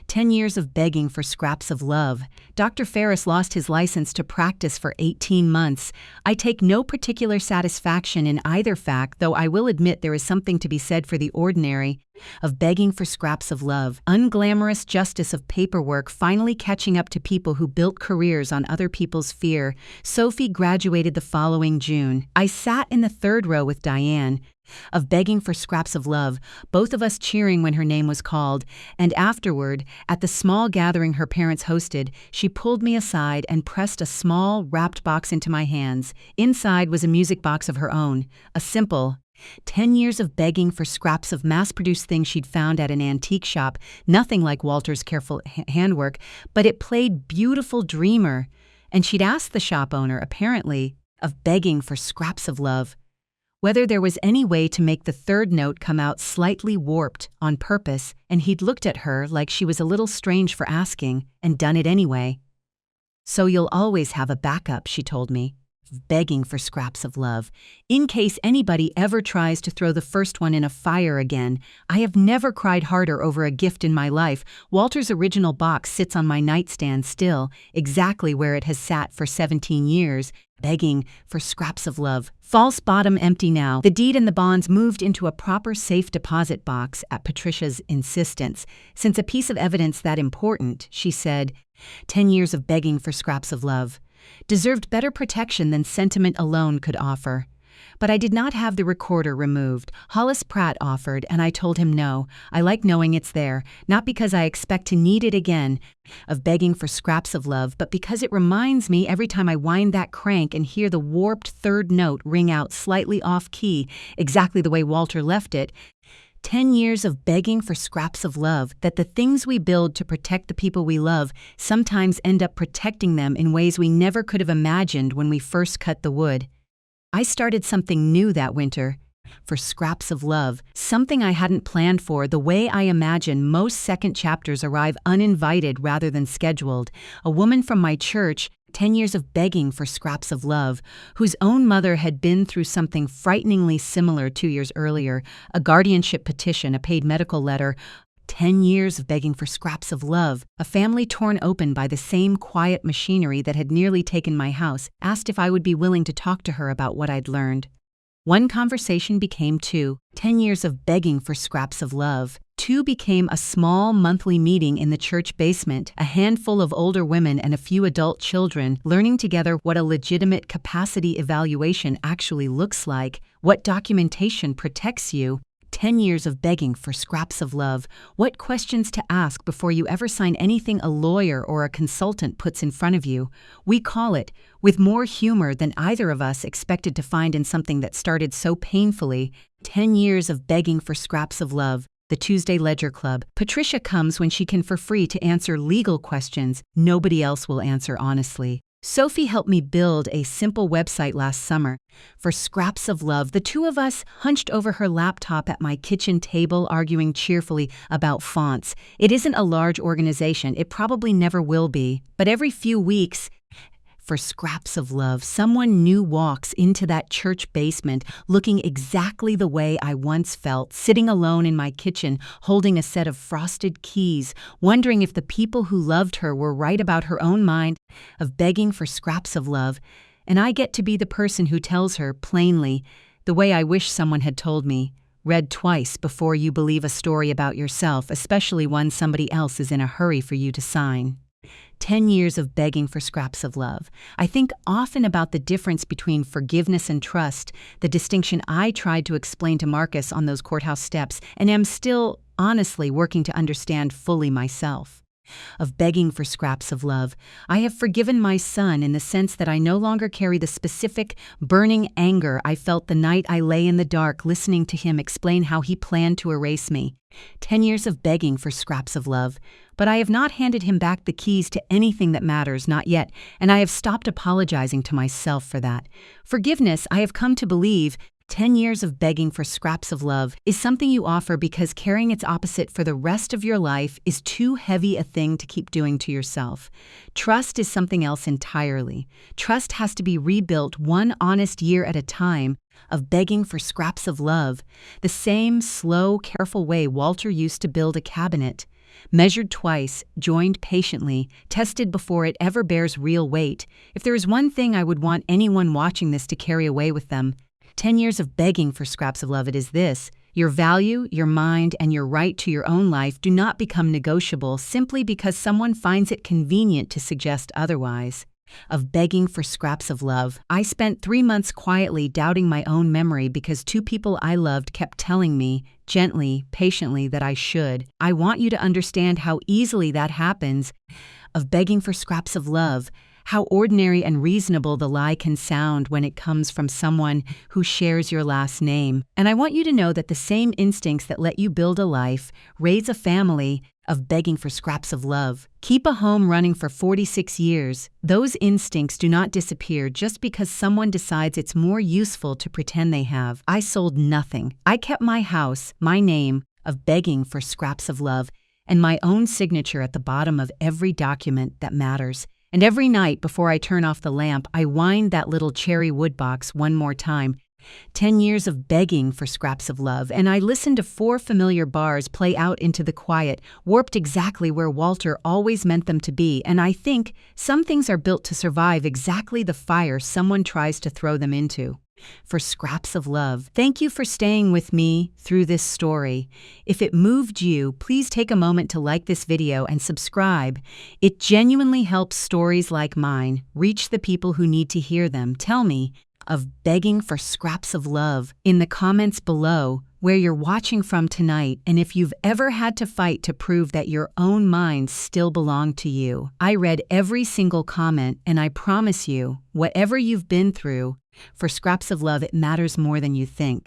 10 years of begging for scraps of love. Dr. Ferris lost his license to practice for 18 months. I take no particular satisfaction in either fact, though I will admit there is something to be said for the ordinary of begging for scraps of love. Unglamorous justice of paperwork finally catching up to people who built careers on other people's fear. Sophie graduated the following June. I sat in the 3rd row with Diane, of begging for scraps of love, both of us cheering when her name was called, and afterward, at the small gathering her parents hosted, she pulled me aside and pressed a small, wrapped box into my hands. Inside was a music box of her own, a simple 10 years of begging for scraps of mass-produced things she'd found at an antique shop, nothing like Walter's careful handwork, but it played Beautiful Dreamer, and she'd asked the shop owner, apparently, of begging for scraps of love, whether there was any way to make the 3rd note come out slightly warped on purpose, and he'd looked at her like she was a little strange for asking, and done it anyway. So you'll always have a backup, she told me, begging for scraps of love, in case anybody ever tries to throw the first one in a fire again. I have never cried harder over a gift in my life. Walter's original box sits on my nightstand still, exactly where it has sat for 17 years, begging for scraps of love. False bottom empty now. The deed and the bonds moved into a proper safe deposit box at Patricia's insistence. Since a piece of evidence that important, she said, 10 years of begging for scraps of love, deserved better protection than sentiment alone could offer. But I did not have the recorder removed. Hollis Pratt offered, and I told him no. I like knowing it's there, not because I expect to need it again, of begging for scraps of love, but because it reminds me every time I wind that crank and hear the warped 3rd note ring out slightly off-key, exactly the way Walter left it. 10 years of begging for scraps of love, that the things we build to protect the people we love sometimes end up protecting them in ways we never could have imagined when we first cut the wood. I started something new that winter, for scraps of love, something I hadn't planned for, the way I imagine most second chapters arrive uninvited rather than scheduled. A woman from my church, 10 years of begging for scraps of love, whose own mother had been through something frighteningly similar 2 years earlier, a guardianship petition, a paid medical letter, 10 years of begging for scraps of love, a family torn open by the same quiet machinery that had nearly taken my house, asked if I would be willing to talk to her about what I'd learned. One conversation became 2, 10 years of begging for scraps of love. 2 became a small monthly meeting in the church basement, a handful of older women and a few adult children learning together what a legitimate capacity evaluation actually looks like, what documentation protects you. 10 years of begging for scraps of love, what questions to ask before you ever sign anything a lawyer or a consultant puts in front of you. We call it, with more humor than either of us expected to find in something that started so painfully, 10 years of begging for scraps of love. The Tuesday Ledger Club. Patricia comes when she can for free to answer legal questions nobody else will answer honestly. Sophie helped me build a simple website last summer. For scraps of love, the two of us hunched over her laptop at my kitchen table, arguing cheerfully about fonts. It isn't a large organization, it probably never will be, but every few weeks, for scraps of love, someone new walks into that church basement looking exactly the way I once felt, sitting alone in my kitchen, holding a set of frosted keys, wondering if the people who loved her were right about her own mind of begging for scraps of love, and I get to be the person who tells her, plainly, the way I wish someone had told me, read twice before you believe a story about yourself, especially one somebody else is in a hurry for you to sign. 10 years of begging for scraps of love. I think often about the difference between forgiveness and trust, the distinction I tried to explain to Marcus on those courthouse steps, and am still, honestly, working to understand fully myself. Of begging for scraps of love, I have forgiven my son in the sense that I no longer carry the specific, burning anger I felt the night I lay in the dark listening to him explain how he planned to erase me. 10 years of begging for scraps of love, but I have not handed him back the keys to anything that matters, not yet, and I have stopped apologizing to myself for that. Forgiveness, I have come to believe, 10 years of begging for scraps of love is something you offer because carrying its opposite for the rest of your life is too heavy a thing to keep doing to yourself. Trust is something else entirely. Trust has to be rebuilt one honest year at a time. Of begging for scraps of love, the same slow, careful way Walter used to build a cabinet. Measured twice, joined patiently, tested before it ever bears real weight. If there is one thing I would want anyone watching this to carry away with them, 10 years of begging for scraps of love, it is this: your value, your mind, and your right to your own life do not become negotiable simply because someone finds it convenient to suggest otherwise. Of begging for scraps of love, I spent 3 months quietly doubting my own memory because two people I loved kept telling me, gently, patiently, that I should. I want you to understand how easily that happens. Of begging for scraps of love, how ordinary and reasonable the lie can sound when it comes from someone who shares your last name. And I want you to know that the same instincts that let you build a life, raise a family, of begging for scraps of love, keep a home running for 46 years, those instincts do not disappear just because someone decides it's more useful to pretend they have. I sold nothing. I kept my house, my name, of begging for scraps of love, and my own signature at the bottom of every document that matters. And every night before I turn off the lamp, I wind that little cherry wood box one more time. 10 years of begging for scraps of love, and I listened to 4 familiar bars play out into the quiet, warped exactly where Walter always meant them to be, and I think some things are built to survive exactly the fire someone tries to throw them into. For scraps of love, thank you for staying with me through this story. If it moved you, please take a moment to like this video and subscribe. It genuinely helps stories like mine reach the people who need to hear them. Tell me of begging for scraps of love in the comments below where you're watching from tonight, and if you've ever had to fight to prove that your own mind still belonged to you. I read every single comment, and I promise you, whatever you've been through, for scraps of love, it matters more than you think.